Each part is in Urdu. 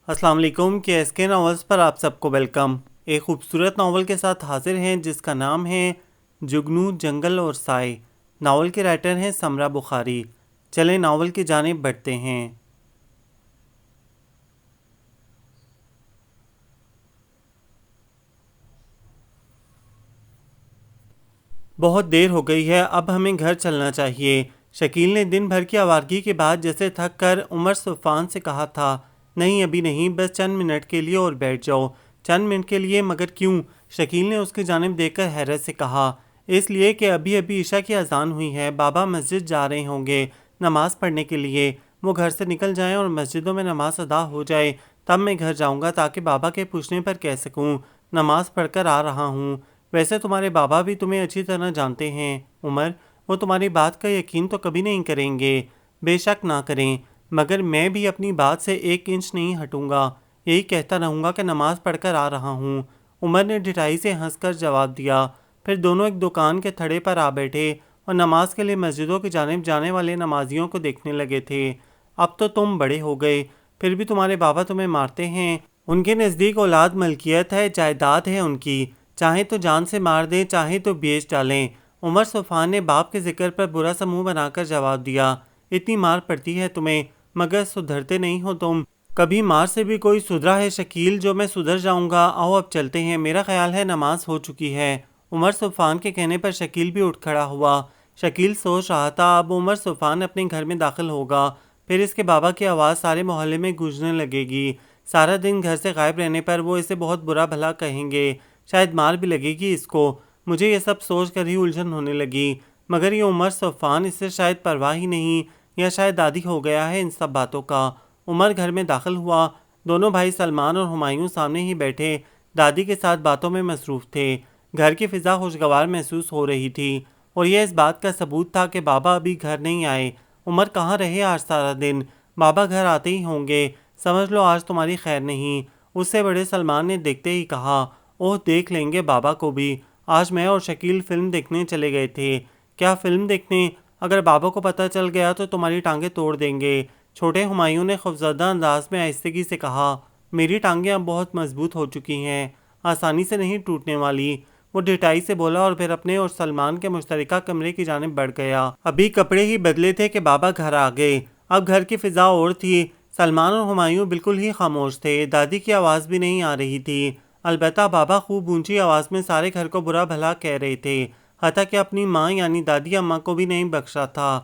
السلام علیکم کے ایس کے ناولز پر آپ سب کو ویلکم۔ ایک خوبصورت ناول کے ساتھ حاضر ہیں جس کا نام ہے جگنو جنگل اور سائے۔ ناول کے رائٹر ہیں سمرا بخاری۔ چلیں ناول کی جانب بڑھتے ہیں۔ بہت دیر ہو گئی ہے، اب ہمیں گھر چلنا چاہیے۔ شکیل نے دن بھر کی آوارگی کے بعد جیسے تھک کر عمر صفان سے کہا تھا۔ نہیں ابھی نہیں، بس چند منٹ کے لیے اور بیٹھ جاؤ۔ چند منٹ کے لیے؟ مگر کیوں؟ شکیل نے اس کی جانب دیکھ کر حیرت سے کہا۔ اس لیے کہ ابھی ابھی عشاء کی اذان ہوئی ہے، بابا مسجد جا رہے ہوں گے نماز پڑھنے کے لیے۔ وہ گھر سے نکل جائیں اور مسجدوں میں نماز ادا ہو جائے، تب میں گھر جاؤں گا تاکہ بابا کے پوچھنے پر کہہ سکوں نماز پڑھ کر آ رہا ہوں۔ ویسے تمہارے بابا بھی تمہیں اچھی طرح جانتے ہیں عمر، وہ تمہاری بات کا یقین تو کبھی نہیں کریں گے۔ بے شک نہ کریں، مگر میں بھی اپنی بات سے ایک انچ نہیں ہٹوں گا، یہی کہتا رہوں گا کہ نماز پڑھ کر آ رہا ہوں۔ عمر نے ڈھٹائی سے ہنس کر جواب دیا۔ پھر دونوں ایک دکان کے تھڑے پر آ بیٹھے اور نماز کے لیے مسجدوں کی جانب جانے والے نمازیوں کو دیکھنے لگے تھے۔ اب تو تم بڑے ہو گئے، پھر بھی تمہارے بابا تمہیں مارتے ہیں۔ ان کے نزدیک اولاد ملکیت ہے، جائیداد ہے ان کی، چاہے تو جان سے مار دیں چاہے تو بیچ ڈالیں۔ عمر صفان نے باپ کے ذکر پر برا سا منہ بنا کر جواب دیا۔ اتنی مار پڑتی ہے تمہیں، مگر سدھرتے نہیں ہو تم۔ کبھی مار سے بھی کوئی سدھرا ہے شکیل جو میں سدھر جاؤں گا؟ آؤ اب چلتے ہیں، میرا خیال ہے نماز ہو چکی ہے۔ عمر صفان کے کہنے پر شکیل بھی اٹھ کھڑا ہوا۔ شکیل سوچ رہا تھا اب عمر صفان اپنے گھر میں داخل ہوگا، پھر اس کے بابا کی آواز سارے محلے میں گونجنے لگے گی۔ سارا دن گھر سے غائب رہنے پر وہ اسے بہت برا بھلا کہیں گے، شاید مار بھی لگے گی اس کو۔ مجھے یہ سب سوچ کر ہی الجھن ہونے لگی، مگر یہ عمر صفان اس سے شاید پرواہ ہی نہیں، یا شاید عادی ہو گیا ہے ان سب باتوں کا۔ عمر گھر میں داخل ہوا۔ دونوں بھائی سلمان اور ہمایوں سامنے ہی بیٹھے دادی کے ساتھ باتوں میں مصروف تھے۔ گھر کی فضا خوشگوار محسوس ہو رہی تھی، اور یہ اس بات کا ثبوت تھا کہ بابا ابھی گھر نہیں آئے۔ عمر کہاں رہے آج سارا دن؟ بابا گھر آتے ہی ہوں گے، سمجھ لو آج تمہاری خیر نہیں۔ اس سے بڑے سلمان نے دیکھتے ہی کہا، اوہ دیکھ لیں گے بابا کو بھی، آج میں اور شکیل فلم دیکھنے چلے گئے تھے۔ کیا فلم دیکھنے؟ اگر بابا کو پتہ چل گیا تو تمہاری ٹانگیں توڑ دیں گے۔ چھوٹے ہمایوں نے خوفزدہ انداز میں آہستگی سے کہا، میری ٹانگیں اب بہت مضبوط ہو چکی ہیں، آسانی سے نہیں ٹوٹنے والی۔ وہ ڈھٹائی سے بولا اور پھر اپنے اور سلمان کے مشترکہ کمرے کی جانب بڑھ گیا۔ ابھی کپڑے ہی بدلے تھے کہ بابا گھر آ گئے۔ اب گھر کی فضا اور تھی، سلمان اور ہمایوں بالکل ہی خاموش تھے، دادی کی آواز بھی نہیں آ رہی تھی۔ البتہ بابا خوب اونچی آواز میں سارے گھر کو برا بھلا کہہ رہے تھے، حتیٰ کہ اپنی ماں یعنی دادی اماں کو بھی نہیں بخشا تھا۔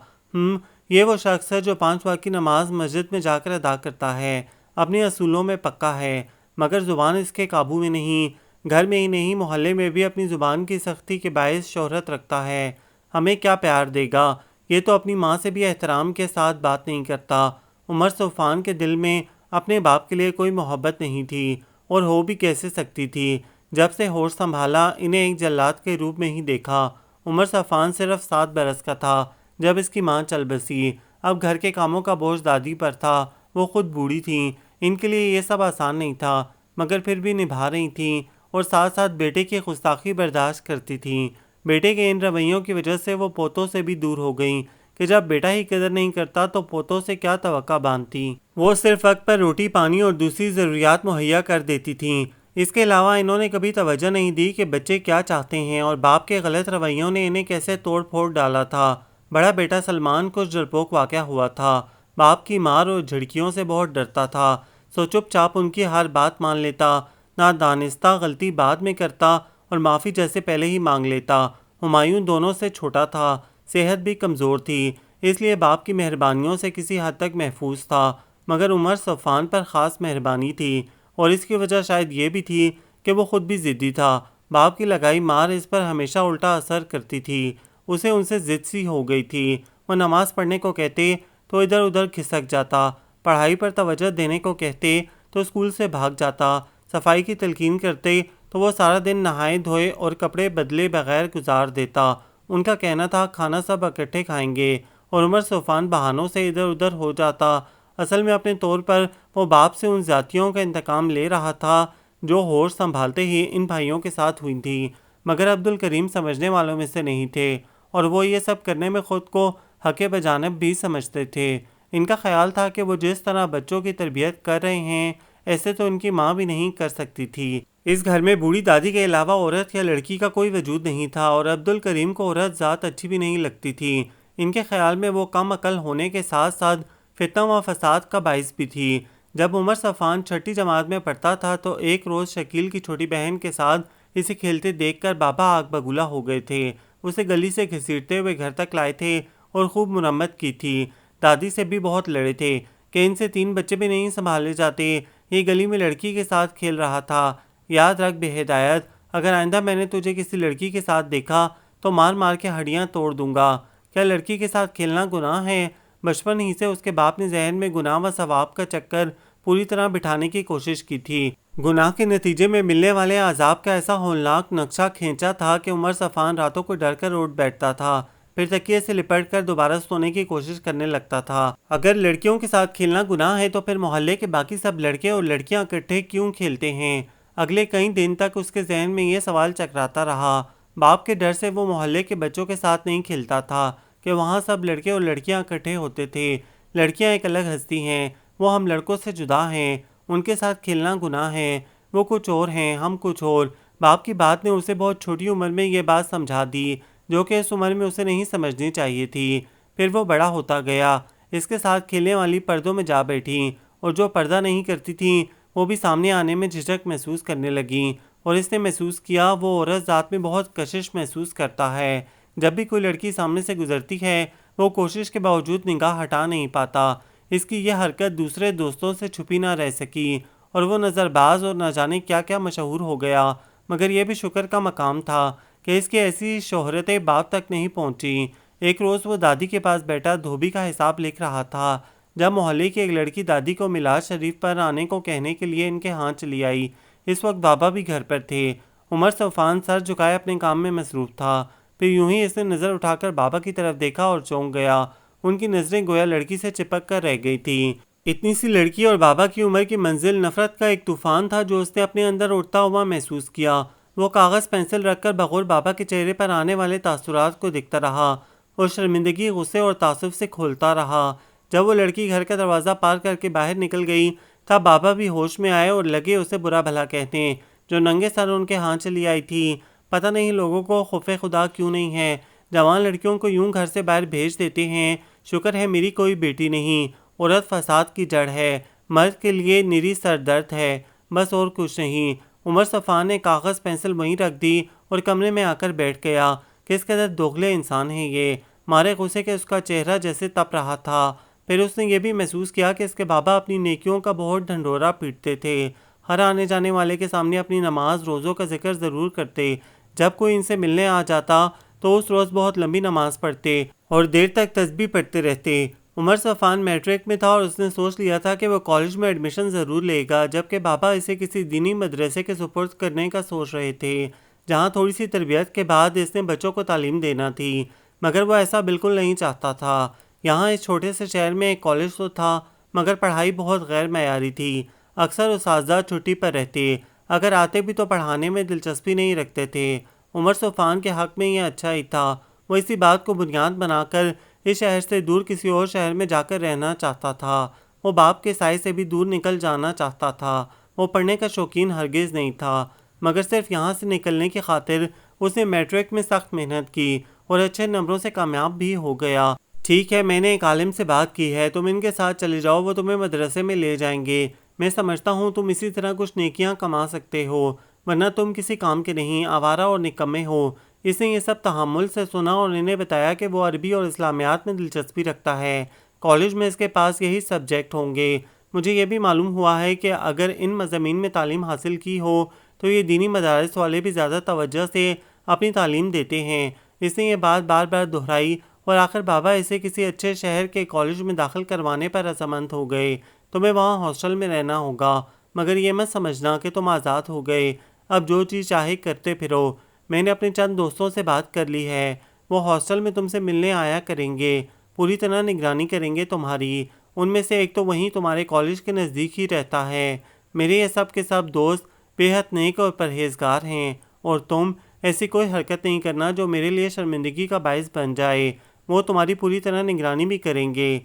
یہ وہ شخص ہے جو 5 وقت کی نماز مسجد میں جا کر ادا کرتا ہے، اپنے اصولوں میں پکا ہے، مگر زبان اس کے قابو میں نہیں۔ گھر میں ہی نہیں محلے میں بھی اپنی زبان کی سختی کے باعث شہرت رکھتا ہے۔ ہمیں کیا پیار دے گا؟ یہ تو اپنی ماں سے بھی احترام کے ساتھ بات نہیں کرتا۔ عمر صفان کے دل میں اپنے باپ کے لیے کوئی محبت نہیں تھی، اور ہو بھی کیسے سکتی تھی؟ جب سے ہوش سنبھالا انہیں ایک جلاد کے روپ میں ہی دیکھا۔ عمر صفان صرف 7 برس کا تھا جب اس کی ماں چل بسی۔ اب گھر کے کاموں کا بوجھ دادی پر تھا، وہ خود بوڑھی تھیں، ان کے لیے یہ سب آسان نہیں تھا، مگر پھر بھی نبھا رہی تھیں، اور ساتھ ساتھ بیٹے کی گستاخی برداشت کرتی تھیں۔ بیٹے کے ان رویوں کی وجہ سے وہ پوتوں سے بھی دور ہو گئیں کہ جب بیٹا ہی قدر نہیں کرتا تو پوتوں سے کیا توقع باندھتی؟ وہ صرف وقت پر روٹی پانی اور دوسری ضروریات مہیا کر دیتی تھیں۔ اس کے علاوہ انہوں نے کبھی توجہ نہیں دی کہ بچے کیا چاہتے ہیں، اور باپ کے غلط رویوں نے انہیں کیسے توڑ پھوڑ ڈالا تھا۔ بڑا بیٹا سلمان کچھ ڈرپوک واقعہ ہوا تھا، باپ کی مار اور جھڑکیوں سے بہت ڈرتا تھا، سو چپ چاپ ان کی ہر بات مان لیتا، نہ دانستہ غلطی بعد میں کرتا اور معافی جیسے پہلے ہی مانگ لیتا۔ ہمایوں دونوں سے چھوٹا تھا، صحت بھی کمزور تھی، اس لیے باپ کی مہربانیوں سے کسی حد تک محفوظ تھا، مگر عمر صفان پر خاص مہربانی تھی، اور اس کی وجہ شاید یہ بھی تھی کہ وہ خود بھی ضدی تھا۔ باپ کی لگائی مار اس پر ہمیشہ الٹا اثر کرتی تھی، اسے ان سے ضد سی ہو گئی تھی۔ وہ نماز پڑھنے کو کہتے تو ادھر ادھر کھسک جاتا، پڑھائی پر توجہ دینے کو کہتے تو اسکول سے بھاگ جاتا، صفائی کی تلقین کرتے تو وہ سارا دن نہائے دھوئے اور کپڑے بدلے بغیر گزار دیتا۔ ان کا کہنا تھا کھانا سب اکٹھے کھائیں گے، اور عمر صفان بہانوں سے ادھر ادھر ہو جاتا۔ اصل میں اپنے طور پر وہ باپ سے ان زیادتیوں کا انتقام لے رہا تھا جو ہوش سنبھالتے ہی ان بھائیوں کے ساتھ ہوئی تھیں، مگر عبد الکریم سمجھنے والوں میں سے نہیں تھے، اور وہ یہ سب کرنے میں خود کو حق بجانب بھی سمجھتے تھے۔ ان کا خیال تھا کہ وہ جس طرح بچوں کی تربیت کر رہے ہیں ایسے تو ان کی ماں بھی نہیں کر سکتی تھی۔ اس گھر میں بوڑھی دادی کے علاوہ عورت یا لڑکی کا کوئی وجود نہیں تھا، اور عبدالکریم کو عورت ذات اچھی بھی نہیں لگتی تھی۔ ان کے خیال میں وہ کم عقل ہونے کے ساتھ ساتھ فتنہ و فساد کا باعث بھی تھی۔ جب عمر صفوان چھٹی جماعت میں پڑھتا تھا تو ایک روز شکیل کی چھوٹی بہن کے ساتھ اسے کھیلتے دیکھ کر بابا آگ بگولا ہو گئے تھے۔ اسے گلی سے گھسیٹتے ہوئے گھر تک لائے تھے اور خوب مرمت کی تھی۔ دادی سے بھی بہت لڑے تھے کہ ان سے 3 بچے بھی نہیں سنبھالے جاتے، یہ گلی میں لڑکی کے ساتھ کھیل رہا تھا۔ یاد رکھ بے ہدایت، اگر آئندہ میں نے تجھے کسی لڑکی کے ساتھ دیکھا تو مار مار کے ہڈیاں توڑ دوں گا۔ کیا لڑکی کے ساتھ کھیلنا گناہ ہے؟ بچپن ہی سے اس کے باپ نے ذہن میں گناہ و ثواب کا چکر پوری طرح بٹھانے کی کوشش کی تھی۔ گناہ کے نتیجے میں ملنے والے عذاب کا ایسا ہولناک نقشہ کھینچا تھا کہ عمر صفوان راتوں کو ڈر کر اٹھ بیٹھتا تھا، پھر تکیے سے لپٹ کر دوبارہ سونے کی کوشش کرنے لگتا تھا۔ اگر لڑکیوں کے ساتھ کھیلنا گناہ ہے تو پھر محلے کے باقی سب لڑکے اور لڑکیاں اکٹھے کیوں کھیلتے ہیں؟ اگلے کئی دن تک اس کے ذہن میں یہ سوال چکراتا رہا۔ باپ کے ڈر سے وہ محلے کے بچوں کے ساتھ نہیں کھیلتا تھا کہ وہاں سب لڑکے اور لڑکیاں اکٹھے ہوتے تھے۔ لڑکیاں ایک الگ ہستی ہیں، وہ ہم لڑکوں سے جدا ہیں، ان کے ساتھ کھیلنا گناہ ہے، وہ کچھ اور ہیں، ہم کچھ اور۔ باپ کی بات نے اسے بہت چھوٹی عمر میں یہ بات سمجھا دی جو کہ اس عمر میں اسے نہیں سمجھنی چاہیے تھی۔ پھر وہ بڑا ہوتا گیا، اس کے ساتھ کھیلنے والی پردوں میں جا بیٹھی، اور جو پردہ نہیں کرتی تھیں وہ بھی سامنے آنے میں جھجک محسوس کرنے لگیں، اور اس نے محسوس کیا وہ عورت ذات میں بہت کشش محسوس کرتا ہے۔ جب بھی کوئی لڑکی سامنے سے گزرتی ہے وہ کوشش کے باوجود نگاہ ہٹا نہیں پاتا۔ اس کی یہ حرکت دوسرے دوستوں سے چھپی نہ رہ سکی، اور وہ نظر باز اور نہ جانے کیا کیا مشہور ہو گیا، مگر یہ بھی شکر کا مقام تھا کہ اس کی ایسی شہرتیں باپ تک نہیں پہنچی۔ ایک روز وہ دادی کے پاس بیٹھا دھوبی کا حساب لکھ رہا تھا جب محلے کی ایک لڑکی دادی کو میلاد شریف پر آنے کو کہنے کے لیے ان کے ہاں چلی آئی۔ اس وقت بابا بھی گھر پر تھے۔ عمر صفوان سر جھکائے اپنے کام میں مصروف تھا، پھر یوں ہی اس نے نظر اٹھا کر بابا کی طرف دیکھا اور چونک گیا۔ ان کی نظریں گویا لڑکی سے چپک کر رہ گئی تھیں۔ اتنی سی لڑکی اور بابا کی عمر کی منزل نفرت کا ایک طوفان تھا جو اس نے اپنے اندر اٹھتا ہوا محسوس کیا۔ وہ کاغذ پینسل رکھ کر بغور بابا کے چہرے پر آنے والے تاثرات کو دیکھتا رہا اور شرمندگی، غصے اور تعصب سے کھولتا رہا۔ جب وہ لڑکی گھر کا دروازہ پار کر کے باہر نکل گئی تب بابا بھی ہوش میں آئے اور لگے اسے برا بھلا کہنے۔ جو ننگے سر ان کے ہاں چلی آئی تھی، پتہ نہیں لوگوں کو خوف خدا کیوں نہیں ہے، جوان لڑکیوں کو یوں گھر سے باہر بھیج دیتے ہیں۔ شکر ہے میری کوئی بیٹی نہیں، عورت فساد کی جڑ ہے، مرد کے لیے نری سر درد ہے، بس اور کچھ نہیں۔ عمر صفوان نے کاغذ پینسل وہیں رکھ دی اور کمرے میں آ کر بیٹھ گیا۔ کس قدر دوغلے انسان ہیں یہ، مارے غصے کے اس کا چہرہ جیسے تپ رہا تھا۔ پھر اس نے یہ بھی محسوس کیا کہ اس کے بابا اپنی نیکیوں کا بہت ڈھنڈورا پیٹتے تھے، ہر آنے جانے والے کے سامنے اپنی نماز روزوں کا ذکر ضرور کرتے۔ جب کوئی ان سے ملنے آ جاتا تو اس روز بہت لمبی نماز پڑھتے اور دیر تک تسبیح پڑھتے رہتے۔ عمر صفوان میٹرک میں تھا اور اس نے سوچ لیا تھا کہ وہ کالج میں ایڈمیشن ضرور لے گا، جبکہ بابا اسے کسی دینی مدرسے کے سپرد کرنے کا سوچ رہے تھے جہاں تھوڑی سی تربیت کے بعد اس نے بچوں کو تعلیم دینا تھی، مگر وہ ایسا بالکل نہیں چاہتا تھا۔ یہاں اس چھوٹے سے شہر میں ایک کالج تو تھا مگر پڑھائی بہت غیر معیاری تھی۔ اکثر اساتذہ چھٹی پر رہتے، اگر آتے بھی تو پڑھانے میں دلچسپی نہیں رکھتے تھے۔ عمر صفوان کے حق میں یہ اچھا ہی تھا، وہ اسی بات کو بنیاد بنا کر اس شہر سے دور کسی اور شہر میں جا کر رہنا چاہتا تھا۔ وہ باپ کے سائے سے بھی دور نکل جانا چاہتا تھا۔ وہ پڑھنے کا شوقین ہرگز نہیں تھا، مگر صرف یہاں سے نکلنے کی خاطر اس نے میٹرک میں سخت محنت کی اور اچھے نمبروں سے کامیاب بھی ہو گیا۔ ٹھیک ہے، میں نے ایک عالم سے بات کی ہے، تم ان کے ساتھ چلے جاؤ، وہ تمہیں مدرسے میں لے جائیں گے۔ میں سمجھتا ہوں تم اسی طرح کچھ نیکیاں کما سکتے ہو، ورنہ تم کسی کام کے نہیں، آوارہ اور نکمے ہو۔ اس نے یہ سب تحمل سے سنا اور انہیں بتایا کہ وہ عربی اور اسلامیات میں دلچسپی رکھتا ہے، کالج میں اس کے پاس یہی سبجیکٹ ہوں گے۔ مجھے یہ بھی معلوم ہوا ہے کہ اگر ان مضامین میں تعلیم حاصل کی ہو تو یہ دینی مدارس والے بھی زیادہ توجہ سے اپنی تعلیم دیتے ہیں۔ اس نے یہ بات بار بار دہرائی اور آخر بابا اسے کسی اچھے شہر کے کالج میں داخل کروانے پر رضامند ہو گئے۔ تمہیں وہاں ہاسٹل میں رہنا ہوگا، مگر یہ مت سمجھنا کہ تم آزاد ہو گئے، اب جو چیز چاہے کرتے پھرو۔ میں نے اپنے چند دوستوں سے بات کر لی ہے، وہ ہاسٹل میں تم سے ملنے آیا کریں گے، پوری طرح نگرانی کریں گے تمہاری۔ ان میں سے ایک تو وہیں تمہارے کالج کے نزدیک ہی رہتا ہے۔ میرے یہ سب کے سب دوست بے حد نیک اور پرہیزگار ہیں، اور تم ایسی کوئی حرکت نہیں کرنا جو میرے لیے شرمندگی کا باعث بن جائے۔ وہ تمہاری پوری طرح نگرانی بھی کریں گے۔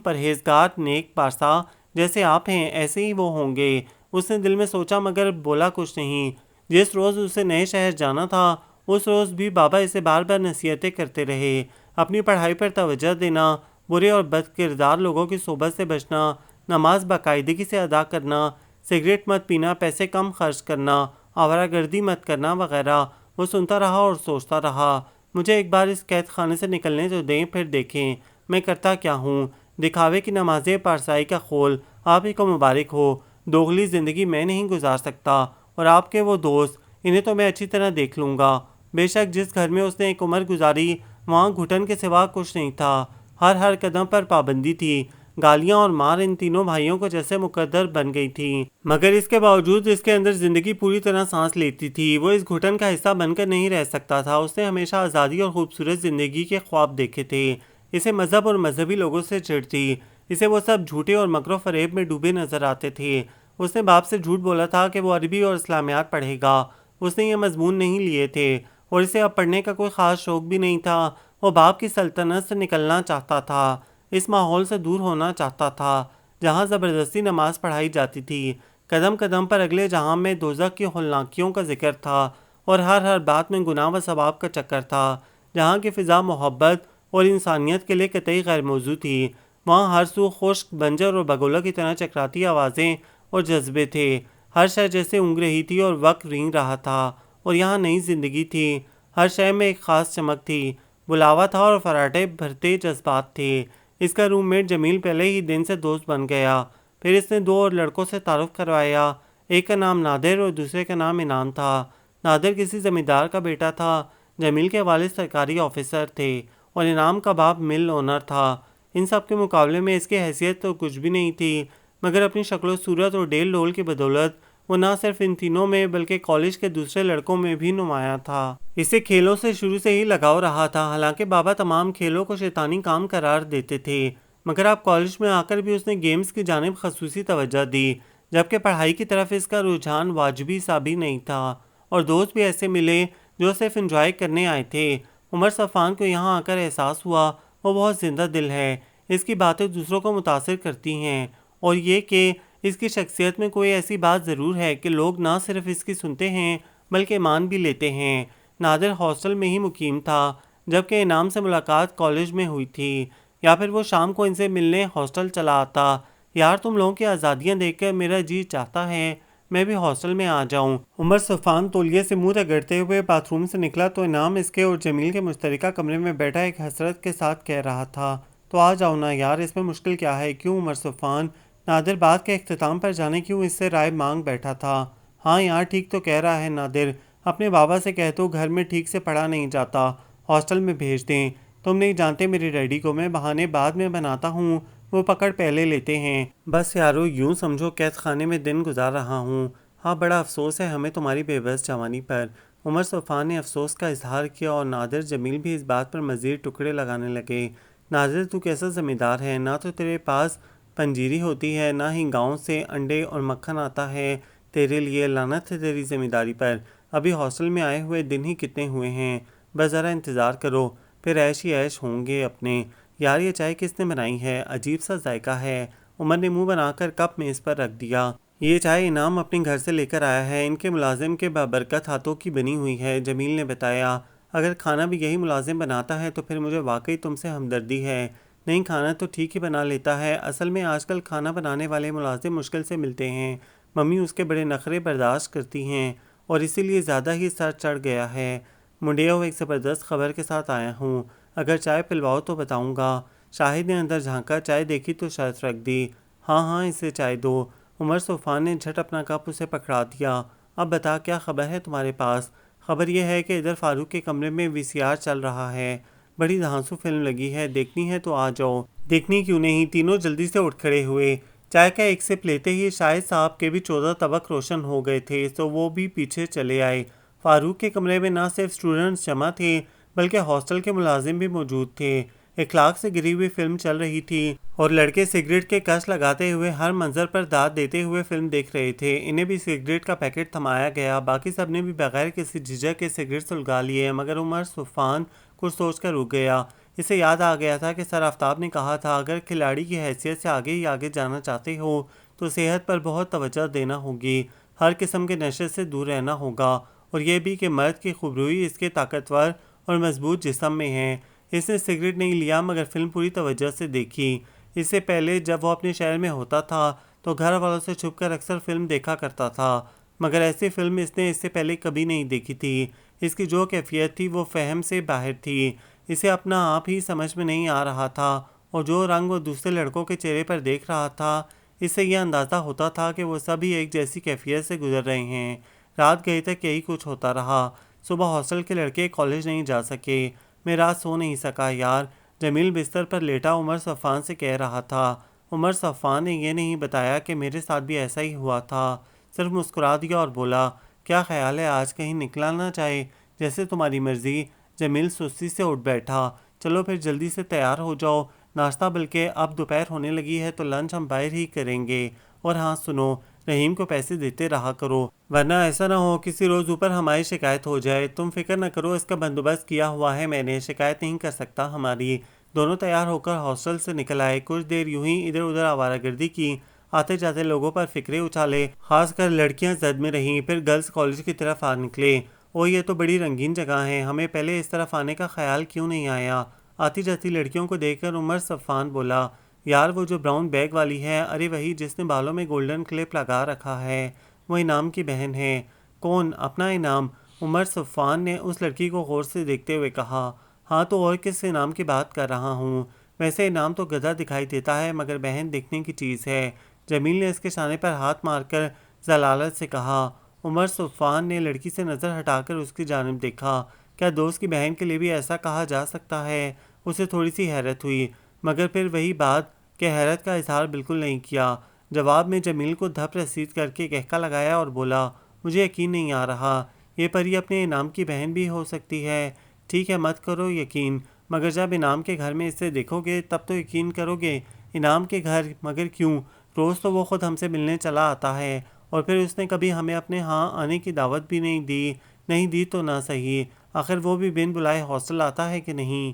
پرہیزگار، نیک، پارسا، جیسے آپ ہیں ایسے ہی وہ ہوں گے۔ اس نے دل میں سوچا مگر بولا کچھ نہیں۔ جس روز اسے نئے شہر جانا تھا اس روز بھی بابا اسے بار بار نصیحتیں کرتے رہے، اپنی پڑھائی پر توجہ دینا، برے اور بد کردار لوگوں کی صحبت سے بچنا، نماز باقاعدگی سے ادا کرنا، سگریٹ مت پینا، پیسے کم خرچ کرنا، آوارہ گردی مت کرنا وغیرہ۔ وہ سنتا رہا اور سوچتا رہا، مجھے ایک بار اس قید خانے سے نکلنے تو دیں، پھر دیکھیں میں کرتا کیا ہوں۔ دکھاوے کی نمازیں پارسائی کا خول، آپ ہی کو مبارک ہو۔ دوغلی زندگی میں نہیں گزار سکتا، اور آپ کے وہ دوست، انہیں تو میں اچھی طرح دیکھ لوں گا۔ بے شک جس گھر میں اس نے ایک عمر گزاری وہاں گھٹن کے سوا کچھ نہیں تھا، ہر قدم پر پابندی تھی، گالیاں اور مار ان تینوں بھائیوں کو جیسے مقدر بن گئی تھی، مگر اس کے باوجود اس کے اندر زندگی پوری طرح سانس لیتی تھی۔ وہ اس گھٹن کا حصہ بن کر نہیں رہ سکتا تھا۔ اس نے ہمیشہ آزادی اور خوبصورت زندگی کے خواب دیکھے تھے۔ اسے مذہب اور مذہبی لوگوں سے چڑ تھی، اسے وہ سب جھوٹے اور مکر و فریب میں ڈوبے نظر آتے تھے۔ اس نے باپ سے جھوٹ بولا تھا کہ وہ عربی اور اسلامیات پڑھے گا، اس نے یہ مضمون نہیں لیے تھے، اور اسے اب پڑھنے کا کوئی خاص شوق بھی نہیں تھا۔ وہ باپ کی سلطنت سے نکلنا چاہتا تھا، اس ماحول سے دور ہونا چاہتا تھا جہاں زبردستی نماز پڑھائی جاتی تھی۔ قدم قدم پر اگلے جہاں میں دوزخ کی ہولناکیوں کا ذکر تھا، اور ہر بات میں گناہ و ثواب کا چکر تھا۔ جہاں کی فضا محبت اور انسانیت کے لیے قطعی غیر موزوں تھی، وہاں ہر سو خشک، بنجر اور بگولہ کی طرح چکراتی آوازیں اور جذبے تھے۔ ہر شے جیسے اونگ رہی تھی اور وقت رینگ رہا تھا، اور یہاں نئی زندگی تھی، ہر شے میں ایک خاص چمک تھی، بلاوا تھا اور فراٹے بھرتے جذبات تھے۔ اس کا روم میٹ جمیل پہلے ہی دن سے دوست بن گیا۔ پھر اس نے دو اور لڑکوں سے تعارف کروایا، ایک کا نام نادر اور دوسرے کا نام انعام تھا۔ نادر کسی زمیندار کا بیٹا تھا، جمیل کے والد سرکاری آفیسر تھے، اور انعام کا باپ مل اونر تھا۔ ان سب کے مقابلے میں اس کی حیثیت تو کچھ بھی نہیں تھی، مگر اپنی شکل و صورت اور ڈیل ڈول کی بدولت وہ نہ صرف ان تینوں میں بلکہ کالج کے دوسرے لڑکوں میں بھی نمایاں تھا۔ اسے کھیلوں سے شروع سے ہی لگاؤ رہا تھا، حالانکہ بابا تمام کھیلوں کو شیطانی کام قرار دیتے تھے، مگر اب کالج میں آ کر بھی اس نے گیمز کی جانب خصوصی توجہ دی، جبکہ پڑھائی کی طرف اس کا رجحان واجبی سا بھی نہیں تھا، اور دوست بھی ایسے ملے جو صرف انجوائے کرنے آئے تھے۔ عمر صفان کو یہاں آ کر احساس ہوا وہ بہت زندہ دل ہے، اس کی باتیں دوسروں کو متاثر کرتی ہیں، اور یہ کہ اس کی شخصیت میں کوئی ایسی بات ضرور ہے کہ لوگ نہ صرف اس کی سنتے ہیں بلکہ مان بھی لیتے ہیں۔ نادر ہاسٹل میں ہی مقیم تھا، جبکہ انعام سے ملاقات کالج میں ہوئی تھی، یا پھر وہ شام کو ان سے ملنے ہاسٹل چلا آتا۔ یار تم لوگوں کی آزادیاں دیکھ کر میرا جی چاہتا ہے میں بھی ہاسٹل میں آ جاؤں۔ عمر صفان تولیے سے منہ رگڑتے ہوئے باتھ روم سے نکلا تو انعام اس کے اور جمیل کے مشترکہ کمرے میں بیٹھا ایک حسرت کے ساتھ کہہ رہا تھا، تو آ جاؤ نا یار، اس میں مشکل کیا ہے؟ کیوں عمر صفان؟ نادر بات کے اختتام پر جانے کیوں اس سے رائے مانگ بیٹھا تھا۔ ہاں یار ٹھیک تو کہہ رہا ہے نادر، اپنے بابا سے کہہ تو گھر میں ٹھیک سے پڑھا نہیں جاتا، ہاسٹل میں بھیج دیں۔ تم نہیں جانتے میرے ڈیڈی کو، میں بہانے بعد میں بناتا ہوں، وہ پکڑ پہلے لیتے ہیں۔ بس یارو یوں سمجھو قید خانے میں دن گزار رہا ہوں۔ ہاں بڑا افسوس ہے ہمیں تمہاری بے بس جوانی پر۔ عمر صفان نے افسوس کا اظہار کیا، اور نادر جمیل بھی اس بات پر مزید ٹکڑے لگانے لگے۔ نادر تو کیسا زمیندار ہے، نہ تو تیرے پاس پنجیری ہوتی ہے، نہ ہی گاؤں سے انڈے اور مکھن آتا ہے تیرے لیے، لعنت ہے تیری زمینداری پر۔ ابھی ہاسٹل میں آئے ہوئے دن ہی کتنے ہوئے ہیں، بس ذرا انتظار کرو، پھر عیش ہی عیش ہوں گے اپنے۔ یار یہ چائے کس نے بنائی ہے، عجیب سا ذائقہ ہے۔ عمر نے منہ بنا کر کپ میز پر رکھ دیا۔ یہ چائے انعام اپنے گھر سے لے کر آیا ہے، ان کے ملازم کے بابرکت ہاتھوں کی بنی ہوئی ہے، جمیل نے بتایا۔ اگر کھانا بھی یہی ملازم بناتا ہے تو پھر مجھے واقعی تم سے ہمدردی ہے۔ نہیں کھانا تو ٹھیک ہی بنا لیتا ہے، اصل میں آج کل کھانا بنانے والے ملازم مشکل سے ملتے ہیں، ممی اس کے بڑے نخرے برداشت کرتی ہیں، اور اسی لیے زیادہ ہی سر چڑھ گیا ہے۔ منڈیو ایک زبردست خبر کے ساتھ آیا ہوں، اگر چائے پلواؤ تو بتاؤں گا۔ شاہد نے اندر جھانکا، چائے دیکھی تو شرط رکھ دی۔ ہاں ہاں اسے چائے دو۔ عمر صفان نے جھٹ اپنا کپ اسے پکڑا دیا۔ اب بتا کیا خبر ہے تمہارے پاس؟ خبر یہ ہے کہ ادھر فاروق کے کمرے میں وی سی آر چل رہا ہے، بڑی دھانسو فلم لگی ہے، دیکھنی ہے تو آ جاؤ۔ دیکھنی کیوں نہیں، تینوں جلدی سے اٹھ کھڑے ہوئے۔ چائے کا ایک سپ لیتے ہی شاہد صاحب کے بھی 14 طبق روشن ہو گئے تھے، تو وہ بھی پیچھے چلے آئے۔ فاروق کے کمرے میں نہ صرف اسٹوڈنٹس جمع تھے بلکہ ہاسٹل کے ملازم بھی موجود تھے۔ اخلاق سے گری ہوئی فلم چل رہی تھی، اور لڑکے سگریٹ کے کش لگاتے ہوئے ہر منظر پر داد دیتے ہوئے فلم دیکھ رہے تھے۔ انہیں بھی سگریٹ کا پیکٹ تھمایا گیا، باقی سب نے بھی بغیر کسی جھجک کے سگریٹ سلگا لیے، مگر عمر صفان کچھ سوچ کر رک گیا۔ اسے یاد آ گیا تھا کہ سر آفتاب نے کہا تھا اگر کھلاڑی کی حیثیت سے آگے ہی آگے جانا چاہتے ہو تو صحت پر بہت توجہ دینا ہوگی، ہر قسم کے نشے سے دور رہنا ہوگا، اور یہ بھی کہ مرد کی خوبروئی اس کے طاقتور اور مضبوط جسم میں ہے۔ اس نے سگریٹ نہیں لیا مگر فلم پوری توجہ سے دیکھی۔ اس سے پہلے جب وہ اپنے شہر میں ہوتا تھا تو گھر والوں سے چھپ کر اکثر فلم دیکھا کرتا تھا، مگر ایسی فلم اس نے اس سے پہلے کبھی نہیں دیکھی تھی۔ اس کی جو کیفیت تھی وہ فہم سے باہر تھی، اسے اپنا آپ ہی سمجھ میں نہیں آ رہا تھا، اور جو رنگ وہ دوسرے لڑکوں کے چہرے پر دیکھ رہا تھا اس سے یہ اندازہ ہوتا تھا کہ وہ سبھی ایک جیسی کیفیت سے گزر رہے ہیں۔ رات گئی تک یہی کچھ ہوتا رہا۔ صبح ہاسٹل کے لڑکے کالج نہیں جا سکے، میں رات سو نہیں سکا یار، جمیل بستر پر لیٹا عمر صفان سے کہہ رہا تھا۔ عمر صفان نے یہ نہیں بتایا کہ میرے ساتھ بھی ایسا ہی ہوا تھا، صرف مسکرا دیا اور بولا کیا خیال ہے آج کہیں نکلا نہ جائے؟ جیسے تمہاری مرضی۔ جمیل سستی سے اٹھ بیٹھا، چلو پھر جلدی سے تیار ہو جاؤ، ناشتہ بلکہ اب دوپہر ہونے لگی ہے تو لنچ ہم باہر ہی کریں گے، اور ہاں سنو، رحیم کو پیسے دیتے رہا کرو ورنہ ایسا نہ ہو کسی روز اوپر ہماری شکایت ہو جائے۔ تم فکر نہ کرو، اس کا بندوبست کیا ہوا ہے میں نے، شکایت نہیں کر سکتا ہماری۔ دونوں تیار ہو کر ہاسٹل سے نکل آئے، کچھ دیر یوں ہی ادھر ادھر آوارہ گردی کی، آتے جاتے لوگوں پر فکرے اچھالے، خاص کر لڑکیاں زد میں رہیں، پھر گرلز کالج کی طرف آ نکلے۔ او یہ تو بڑی رنگین جگہ ہے، ہمیں پہلے اس طرف آنے کا خیال کیوں نہیں آیا؟ آتی جاتی لڑکیوں کو دیکھ کر عمر صفان بولا، یار وہ جو براؤن بیگ والی ہے، ارے وہی جس نے بالوں میں گولڈن کلپ لگا رکھا ہے، وہ انعام کی بہن ہے۔ کون؟ اپنا انعام؟ عمر صفان نے اس لڑکی کو غور سے دیکھتے ہوئے کہا، ہاں تو اور کس انعام کی بات کر رہا ہوں؟ ویسے انعام تو گدھا دکھائی دیتا ہے مگر بہن دیکھنے کی چیز ہے۔ جمیل نے اس کے شانے پر ہاتھ مار کر ذلالت سے کہا۔ عمر صفان نے لڑکی سے نظر ہٹا کر اس کی جانب دیکھا، کیا دوست کی بہن کے لیے بھی ایسا کہا جا سکتا ہے؟ اسے تھوڑی سی حیرت ہوئی، مگر پھر وہی بات کہ حیرت کا اظہار بالکل نہیں کیا۔ جواب میں جمیل کو دھپ رسید کر کے کہکا لگایا اور بولا، مجھے یقین نہیں آ رہا، یہ پری اپنے انعام کی بہن بھی ہو سکتی ہے۔ ٹھیک ہے مت کرو یقین، مگر جب انعام کے گھر میں اسے دیکھو گے تب تو یقین کرو گے۔ انعام کے گھر؟ مگر کیوں؟ روز تو وہ خود ہم سے ملنے چلا آتا ہے، اور پھر اس نے کبھی ہمیں اپنے ہاں آنے کی دعوت بھی نہیں دی تو نہ صحیح، آخر وہ بھی بن بلائے ہاسٹل آتا ہے کہ نہیں؟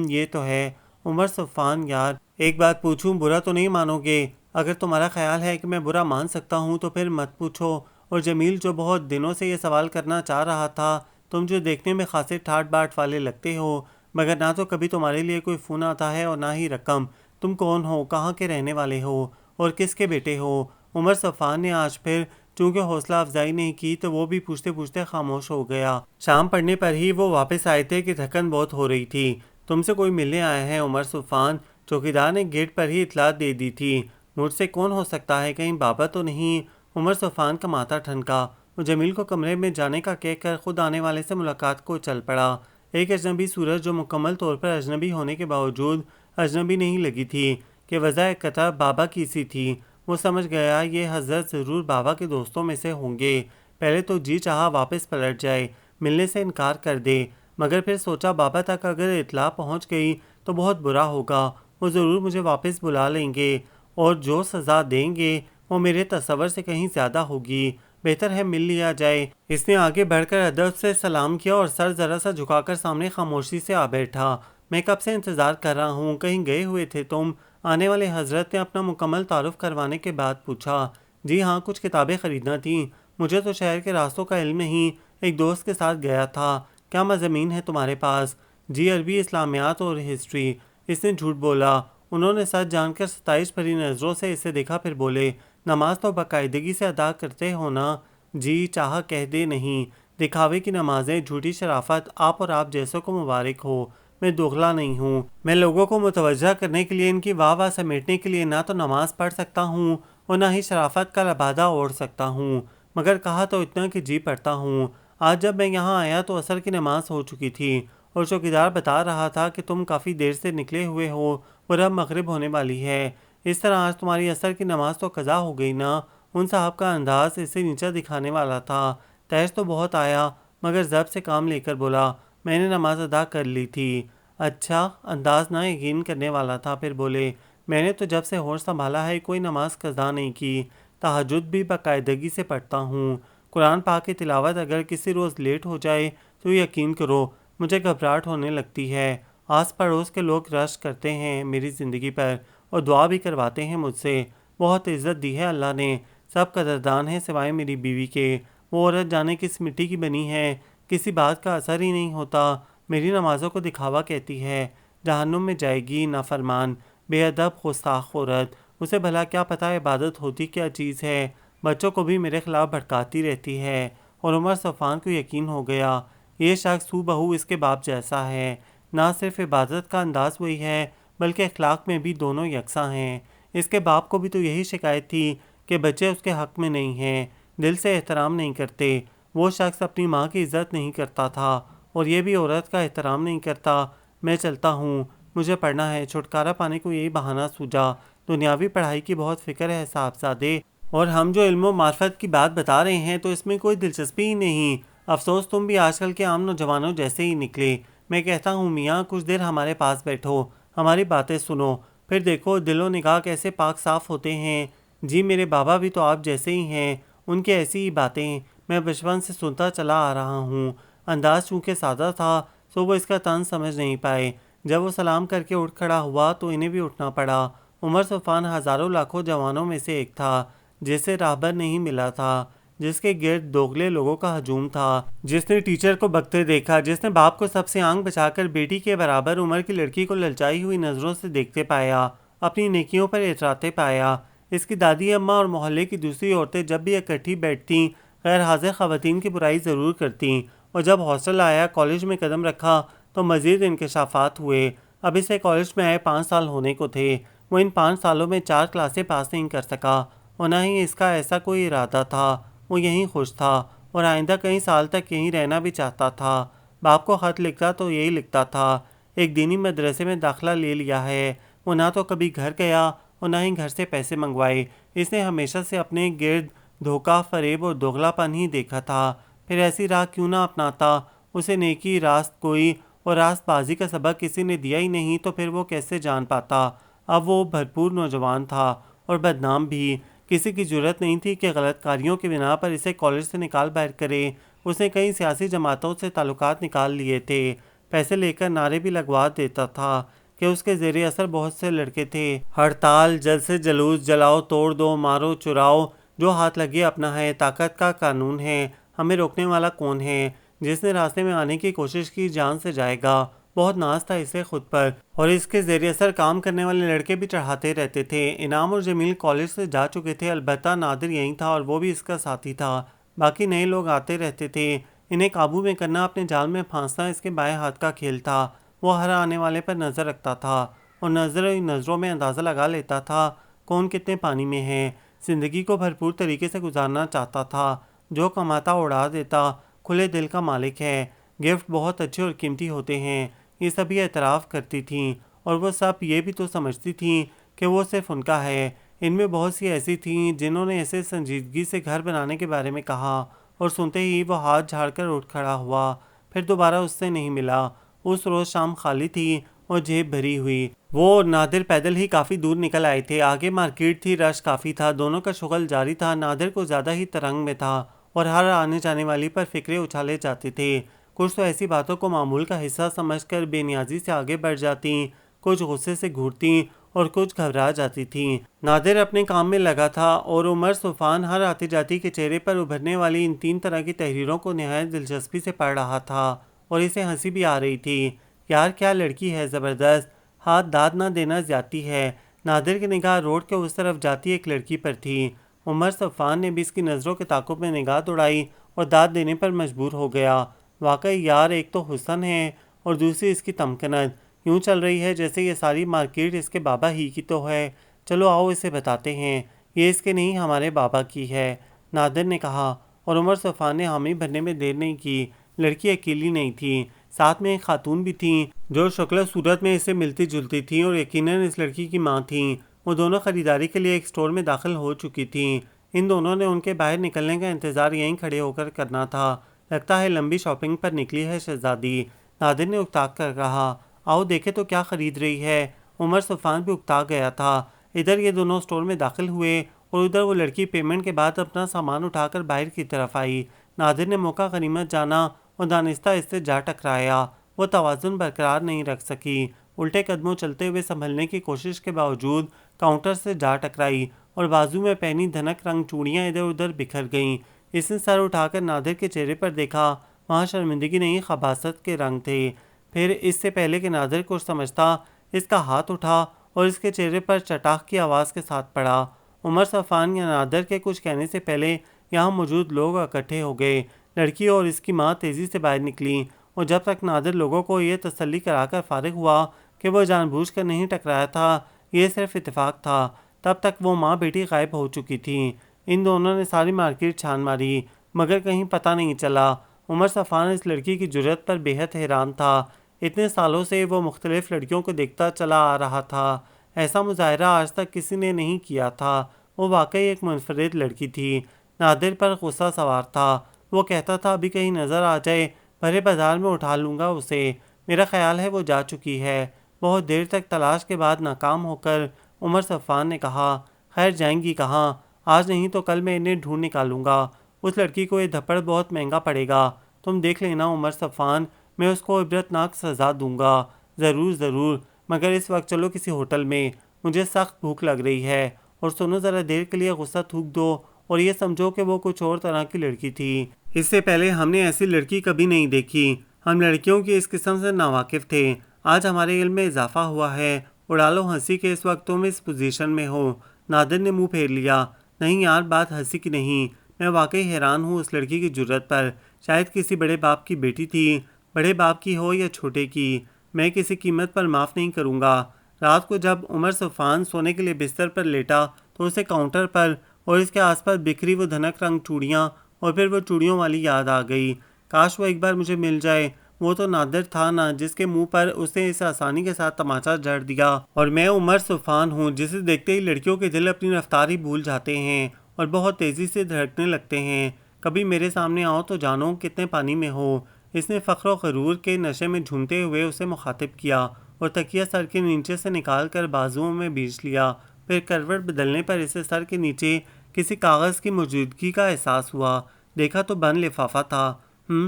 یہ تو ہے۔ عمر صفان یار ایک بات پوچھوں، برا تو نہیں مانو گے؟ اگر تمہارا خیال ہے کہ میں برا مان سکتا ہوں تو پھر مت پوچھو۔ اور جمیل جو بہت دنوں سے یہ سوال کرنا چاہ رہا تھا، تم جو دیکھنے میں خاصے ٹھاٹ باٹ والے لگتے ہو، مگر نہ تو کبھی تمہارے لیے کوئی فون آتا ہے اور نہ ہی رقم، تم کون ہو، کہاں کے رہنے والے ہو، اور کس کے بیٹے ہو؟ عمر صفان نے آج پھر چونکہ حوصلہ افزائی نہیں کی تو وہ بھی پوچھتے پوچھتے خاموش ہو گیا۔ شام پڑنے پر ہی وہ واپس آئے تھے کہ تھکن بہت ہو رہی تھی۔ تم سے کوئی ملنے آیا ہے عمر صفان؟ چوکیدار نے گیٹ پر ہی اطلاع دے دی تھی۔ مجھ سے کون ہو سکتا ہے، کہیں بابا تو نہیں؟ عمر صفان کا ماتھا ٹھنکا، وہ جمیل کو کمرے میں جانے کا کہہ کر خود آنے والے سے ملاقات کو چل پڑا۔ ایک اجنبی صورت جو مکمل طور پر اجنبی ہونے کے باوجود اجنبی نہیں لگی تھی کہ وضع قطع بابا کی سی تھی۔ وہ سمجھ گیا یہ حضرت ضرور بابا کے دوستوں میں سے ہوں گے۔ پہلے تو جی چاہا واپس پلٹ جائے، ملنے سے انکار کر دے، مگر پھر سوچا بابا تک اگر اطلاع پہنچ گئی تو بہت برا ہوگا، وہ ضرور مجھے واپس بلا لیں گے، اور جو سزا دیں گے وہ میرے تصور سے کہیں زیادہ ہوگی، بہتر ہے مل لیا جائے۔ اس نے آگے بڑھ کر ادب سے سلام کیا اور سر ذرا سا جھکا کر سامنے خاموشی سے آ بیٹھا۔ میں کب سے انتظار کر رہا ہوں، کہیں گئے ہوئے تھے تم؟ آنے والے حضرت نے اپنا مکمل تعارف کروانے کے بعد پوچھا۔ جی ہاں، کچھ کتابیں خریدنا تھیں، مجھے تو شہر کے راستوں کا علم نہیں، ایک دوست کے ساتھ گیا تھا۔ کیا مضامین ہے تمہارے پاس؟ جی عربی، اسلامیات اور ہسٹری۔ اس نے جھوٹ بولا۔ انہوں نے سچ جان کر ستائش بھری نظروں سے اسے دیکھا، پھر بولے، نماز تو باقاعدگی سے ادا کرتے ہو نا؟ جی چاہا کہہ دے نہیں، دکھاوے کی نمازیں، جھوٹی شرافت، آپ اور آپ جیسوں کو مبارک ہو۔ میں دوغلا نہیں ہوں، میں لوگوں کو متوجہ کرنے کے لیے، ان کی واہ واہ سمیٹنے کے لیے نہ تو نماز پڑھ سکتا ہوں اور نہ ہی شرافت کا لبادہ اوڑھ سکتا ہوں، مگر کہا تو اتنا کہ جی پڑھتا ہوں۔ آج جب میں یہاں آیا تو عصر کی نماز ہو چکی تھی، اور چوکیدار بتا رہا تھا کہ تم کافی دیر سے نکلے ہوئے ہو اور اب مغرب ہونے والی ہے، اس طرح آج تمہاری عصر کی نماز تو قضا ہو گئی نا؟ ان صاحب کا انداز اسے نیچا دکھانے والا تھا۔ تیش تو بہت آیا، مگر ضبط سے کام لے کر بولا، میں نے نماز ادا کر لی تھی۔ اچھا، انداز نہ یقین کرنے والا تھا، پھر بولے، میں نے تو جب سے ہوش سنبھالا ہے کوئی نماز قضا نہیں کی، تہجد بھی باقاعدگی سے پڑھتا ہوں۔ قرآن پاک کی تلاوت اگر کسی روز لیٹ ہو جائے تو یقین کرو مجھے گھبراہٹ ہونے لگتی ہے، آس پڑوس کے لوگ رشک کرتے ہیں میری زندگی پر اور دعا بھی کرواتے ہیں مجھ سے۔ بہت عزت دی ہے اللہ نے، سب قدردان ہیں سوائے میری بیوی کے۔ وہ عورت جانے کس مٹی کی بنی ہے، کسی بات کا اثر ہی نہیں ہوتا، میری نمازوں کو دکھاوا کہتی ہے، جہنم میں جائے گی نافرمان، بے ادب گستاخ عورت، اسے بھلا کیا پتہ عبادت ہوتی کیا چیز ہے، بچوں کو بھی میرے خلاف بھڑکاتی رہتی ہے۔ اور عمر صفان کو یقین ہو گیا یہ شخص ہو بہو اس کے باپ جیسا ہے، نہ صرف عبادت کا انداز وہی ہے بلکہ اخلاق میں بھی دونوں یکساں ہیں۔ اس کے باپ کو بھی تو یہی شکایت تھی کہ بچے اس کے حق میں نہیں ہیں، دل سے احترام نہیں کرتے، وہ شخص اپنی ماں کی عزت نہیں کرتا تھا اور یہ بھی عورت کا احترام نہیں کرتا۔ میں چلتا ہوں، مجھے پڑھنا ہے۔ چھٹکارا پانے کو یہی بہانہ سوجا، دنیاوی پڑھائی کی بہت فکر ہے صاحبزادے، اور ہم جو علم و معرفت کی بات بتا رہے ہیں تو اس میں کوئی دلچسپی ہی نہیں۔ افسوس تم بھی آج کل کے عام نوجوانوں جیسے ہی نکلے۔ میں کہتا ہوں میاں کچھ دیر ہمارے پاس بیٹھو، ہماری باتیں سنو، پھر دیکھو دل و نگاہ کیسے پاک صاف ہوتے ہیں۔ جی میرے بابا بھی تو آپ جیسے ہی ہیں، ان کی ایسی ہی باتیں میں بچپن سے سنتا چلا آ رہا ہوں۔ انداز چونکہ سادہ تھا سو وہ اس کا طنز سمجھ نہیں پائے۔ جب وہ سلام کر کے اٹھ کھڑا ہوا تو انہیں بھی اٹھنا پڑا۔ عمر صفان ہزاروں لاکھوں جوانوں میں سے ایک تھا جسے راہبر نہیں ملا تھا، جس کے گرد دوگلے لوگوں کا ہجوم تھا، جس نے ٹیچر کو بکتے دیکھا، جس نے باپ کو سب سے آنکھ بچا کر بیٹی کے برابر عمر کی لڑکی کو للچائی ہوئی نظروں سے دیکھتے پایا، اپنی نیکیوں پر اتراتے پایا۔ اس کی دادی اماں اور محلے کی دوسری عورتیں جب بھی اکٹھی بیٹھتیں غیر حاضر خواتین کی برائی ضرور کرتیں، اور جب ہاسٹل آیا، کالج میں قدم رکھا تو مزید انکشافات ہوئے۔ اب اسے کالج میں آئے 5 سال ہونے کو تھے، وہ ان 5 سالوں میں 4 کلاسیں پاس نہیں کر سکا، اور نہ ہی اس کا ایسا کوئی ارادہ تھا۔ وہ یہیں خوش تھا اور آئندہ کئی سال تک یہیں رہنا بھی چاہتا تھا۔ باپ کو خط لکھتا تو یہی لکھتا تھا، ایک دینی مدرسے میں داخلہ لے لیا ہے۔ وہ نہ تو کبھی گھر گیا اور نہ ہی گھر سے پیسے منگوائے۔ اس نے ہمیشہ سے اپنے گرد دھوکہ، فریب اور دوغلا پن ہی دیکھا تھا۔ پھر ایسی راہ کیوں نہ اپناتا؟ اسے نیکی، راست گوئی اور راست بازی کا سبق کسی نے دیا ہی نہیں تو پھر وہ کیسے جان پاتا؟ اب وہ بھرپور نوجوان تھا اور بدنام بھی۔ کسی کی جرت نہیں تھی کہ غلط کاریوں کی بنا پر اسے کالج سے نکال باہر کرے۔ اس نے کئی سیاسی جماعتوں سے تعلقات نکال لیے تھے، پیسے لے کر نعرے بھی لگوا دیتا تھا کہ اس کے زیر اثر بہت سے لڑکے تھے۔ ہڑتال، جلسے جلوس، جلاؤ توڑ دو، مارو چراؤ، جو ہاتھ لگے اپنا ہے، طاقت کا قانون ہے، ہمیں روکنے والا کون ہے؟ جس نے راستے میں آنے کی کوشش کی جان سے جائے گا۔ بہت ناز تھا اسے خود پر، اور اس کے زیر اثر کام کرنے والے لڑکے بھی چڑھاتے رہتے تھے۔ انعام اور جمیل کالج سے جا چکے تھے، البتہ نادر یہیں تھا اور وہ بھی اس کا ساتھی تھا۔ باقی نئے لوگ آتے رہتے تھے، انہیں قابو میں کرنا، اپنے جال میں پھانسنا اس کے بائیں ہاتھ کا کھیل تھا۔ وہ ہر آنے والے پر نظر رکھتا تھا اور نظروں میں اندازہ لگا لیتا تھا کون کتنے پانی میں ہے۔ زندگی کو بھرپور طریقے سے گزارنا چاہتا تھا، جو کماتا اڑا دیتا، کھلے دل کا مالک ہے۔ گفٹ بہت اچھے اور قیمتی ہوتے ہیں، یہ سبھی اعتراف کرتی تھیں، اور وہ سب یہ بھی تو سمجھتی تھیں کہ وہ صرف ان کا ہے۔ ان میں بہت سی ایسی تھیں جنہوں نے اسے سنجیدگی سے گھر بنانے کے بارے میں کہا، اور سنتے ہی وہ ہاتھ جھاڑ کر اٹھ کھڑا ہوا، پھر دوبارہ اس سے نہیں ملا۔ اس روز شام خالی تھی اور جیب بھری ہوئی۔ وہ اور نادر پیدل ہی کافی دور نکل آئے تھے، آگے مارکیٹ تھی، رش کافی تھا، دونوں کا شغل جاری تھا۔ نادر کو زیادہ ہی ترنگ میں تھا اور ہر آنے جانے والی پر فکرے اچھالے جاتے تھے۔ کچھ تو ایسی باتوں کو معمول کا حصہ سمجھ کر بے نیازی سے آگے بڑھ جاتیں، کچھ غصے سے گھورتیں اور کچھ گھبرا جاتی تھیں۔ نادر اپنے کام میں لگا تھا اور عمر صفان ہر آتی جاتی کے چہرے پر ابھرنے والی ان 3 طرح کی تحریروں کو نہایت دلچسپی سے پڑھ رہا تھا، اور اسے ہنسی بھی آ رہی تھی۔ یار کیا لڑکی ہے، زبردست، ہاتھ داد نہ دینا زیادتی ہے۔ نادر کی نگاہ روڈ کے اس طرف جاتی ایک لڑکی پر تھی۔ عمر صفان نے بھی اس کی نظروں کے تعاقب میں نگاہ دوڑائی اور داد دینے پر مجبور ہو گیا۔ واقعی یار، ایک تو حسن ہے اور دوسری اس کی تمکنت، یوں چل رہی ہے جیسے یہ ساری مارکیٹ اس کے بابا ہی کی تو ہے۔ چلو آؤ اسے بتاتے ہیں، یہ اس کے نہیں ہمارے بابا کی ہے، نادر نے کہا، اور عمر صفان نے حامی بھرنے میں دیر نہیں کی۔ لڑکی اکیلی نہیں تھی، ساتھ میں ایک خاتون بھی تھیں جو شکل و صورت میں اسے ملتی جلتی تھیں اور یقیناً اس لڑکی کی ماں تھیں۔ وہ دونوں خریداری کے لیے ایک اسٹور میں داخل ہو چکی تھیں۔ ان دونوں نے ان کے باہر نکلنے کا انتظار یہیں کھڑے ہو کر کرنا تھا۔ لگتا ہے لمبی شاپنگ پر نکلی ہے شہزادی، نادر نے اکتا کر کہا۔ آؤ دیکھے تو کیا خرید رہی ہے۔ عمر صفان بھی اکتا گیا تھا۔ ادھر یہ دونوں اسٹور میں داخل ہوئے اور ادھر وہ لڑکی پیمنٹ کے بعد اپنا سامان اٹھا کر باہر کی طرف آئی۔ نادر نے موقع غنیمت جانا اور دانستہ اس سے جا ٹکرایا۔ وہ توازن برقرار نہیں رکھ سکی، الٹے قدموں چلتے ہوئے سنبھلنے کی کوشش کے باوجود کاؤنٹر سے جا ٹکرائی اور بازو میں پہنی دھنک رنگ چوڑیاں ادھر ادھر بکھر گئیں۔ اس نے سر اٹھا کر نادر کے چہرے پر دیکھا، وہاں شرمندگی نہیں خباثت کے رنگ تھے۔ پھر اس سے پہلے کہ نادر کچھ سمجھتا، اس کا ہاتھ اٹھا اور اس کے چہرے پر چٹاخ کی آواز کے ساتھ پڑا۔ عمر صفان یا نادر کے کچھ کہنے سے پہلے یہاں موجود لوگ اکٹھے ہو گئے۔ لڑکی اور اس کی ماں تیزی سے باہر نکلیں اور جب تک نادر لوگوں کو یہ تسلی کرا کر فارغ ہوا کہ وہ جان بوجھ کر نہیں ٹکرایا تھا، یہ صرف اتفاق تھا، تب تک وہ ماں بیٹی غائب ہو چکی تھیں۔ ان دونوں نے ساری مارکیٹ چھان ماری مگر کہیں پتہ نہیں چلا۔ عمر صفان اس لڑکی کی جرأت پر بے حد حیران تھا۔ اتنے سالوں سے وہ مختلف لڑکیوں کو دیکھتا چلا آ رہا تھا، ایسا مظاہرہ آج تک کسی نے نہیں کیا تھا۔ وہ واقعی ایک منفرد لڑکی تھی۔ نادر پر غصہ سوار تھا، وہ کہتا تھا ابھی کہیں نظر آ جائے، بھرے بازار میں اٹھا لوں گا اسے۔ میرا خیال ہے وہ جا چکی ہے۔ بہت دیر تک تلاش کے بعد ناکام ہو کر عمر صفان نے کہا، خیر جائیں گی کہاں؟ آج نہیں تو کل میں انہیں ڈھونڈ نکالوں گا۔ اس لڑکی کو یہ دھپڑ بہت مہنگا پڑے گا، تم دیکھ لینا عمر صفان، میں اس کو عبرتناک سزا دوں گا۔ ضرور ضرور، مگر اس وقت چلو کسی ہوٹل میں، مجھے سخت بھوک لگ رہی ہے۔ اور سنو، ذرا دیر کے لیے غصہ تھوک دو اور یہ سمجھو کہ وہ کچھ اور طرح کی لڑکی تھی۔ اس سے پہلے ہم نے ایسی لڑکی کبھی نہیں دیکھی، ہم لڑکیوں کی اس قسم سے ناواقف تھے۔ آج ہمارے علم میں اضافہ ہوا ہے۔ اڑا لو ہنسی کہ اس وقت تم اس پوزیشن میں ہو۔ نادر نے منہ پھیر لیا، نہیں یار، بات ہنسی کی نہیں، میں واقعی حیران ہوں اس لڑکی کی جرأت پر۔ شاید کسی بڑے باپ کی بیٹی تھی، بڑے باپ کی ہو یا چھوٹے کی، میں کسی قیمت پر معاف نہیں کروں گا۔ رات کو جب عمر صفان سونے کے لیے بستر پر لیٹا تو اسے کاؤنٹر پر اور اس کے آس پاس بکھری وہ دھنک رنگ چوڑیاں اور پھر وہ چوڑیوں والی یاد آ گئی۔ کاش وہ ایک بار مجھے مل جائے۔ وہ تو نادر تھا نا جس کے منہ پر اس نے اس آسانی کے ساتھ تماچا جڑ دیا، اور میں عمر صفان ہوں جسے دیکھتے ہی لڑکیوں کے دل اپنی رفتار ہی بھول جاتے ہیں اور بہت تیزی سے دھڑکنے لگتے ہیں۔ کبھی میرے سامنے آؤ تو جانو کتنے پانی میں ہو۔ اس نے فخر و غرور کے نشے میں جھومتے ہوئے اسے مخاطب کیا اور تکیہ سر کے نیچے سے نکال کر بازوؤں میں بیچ لیا۔ پھر کروٹ بدلنے پر اسے سر کے نیچے کسی کاغذ کی موجودگی کا احساس ہوا۔ دیکھا تو بند لفافہ تھا۔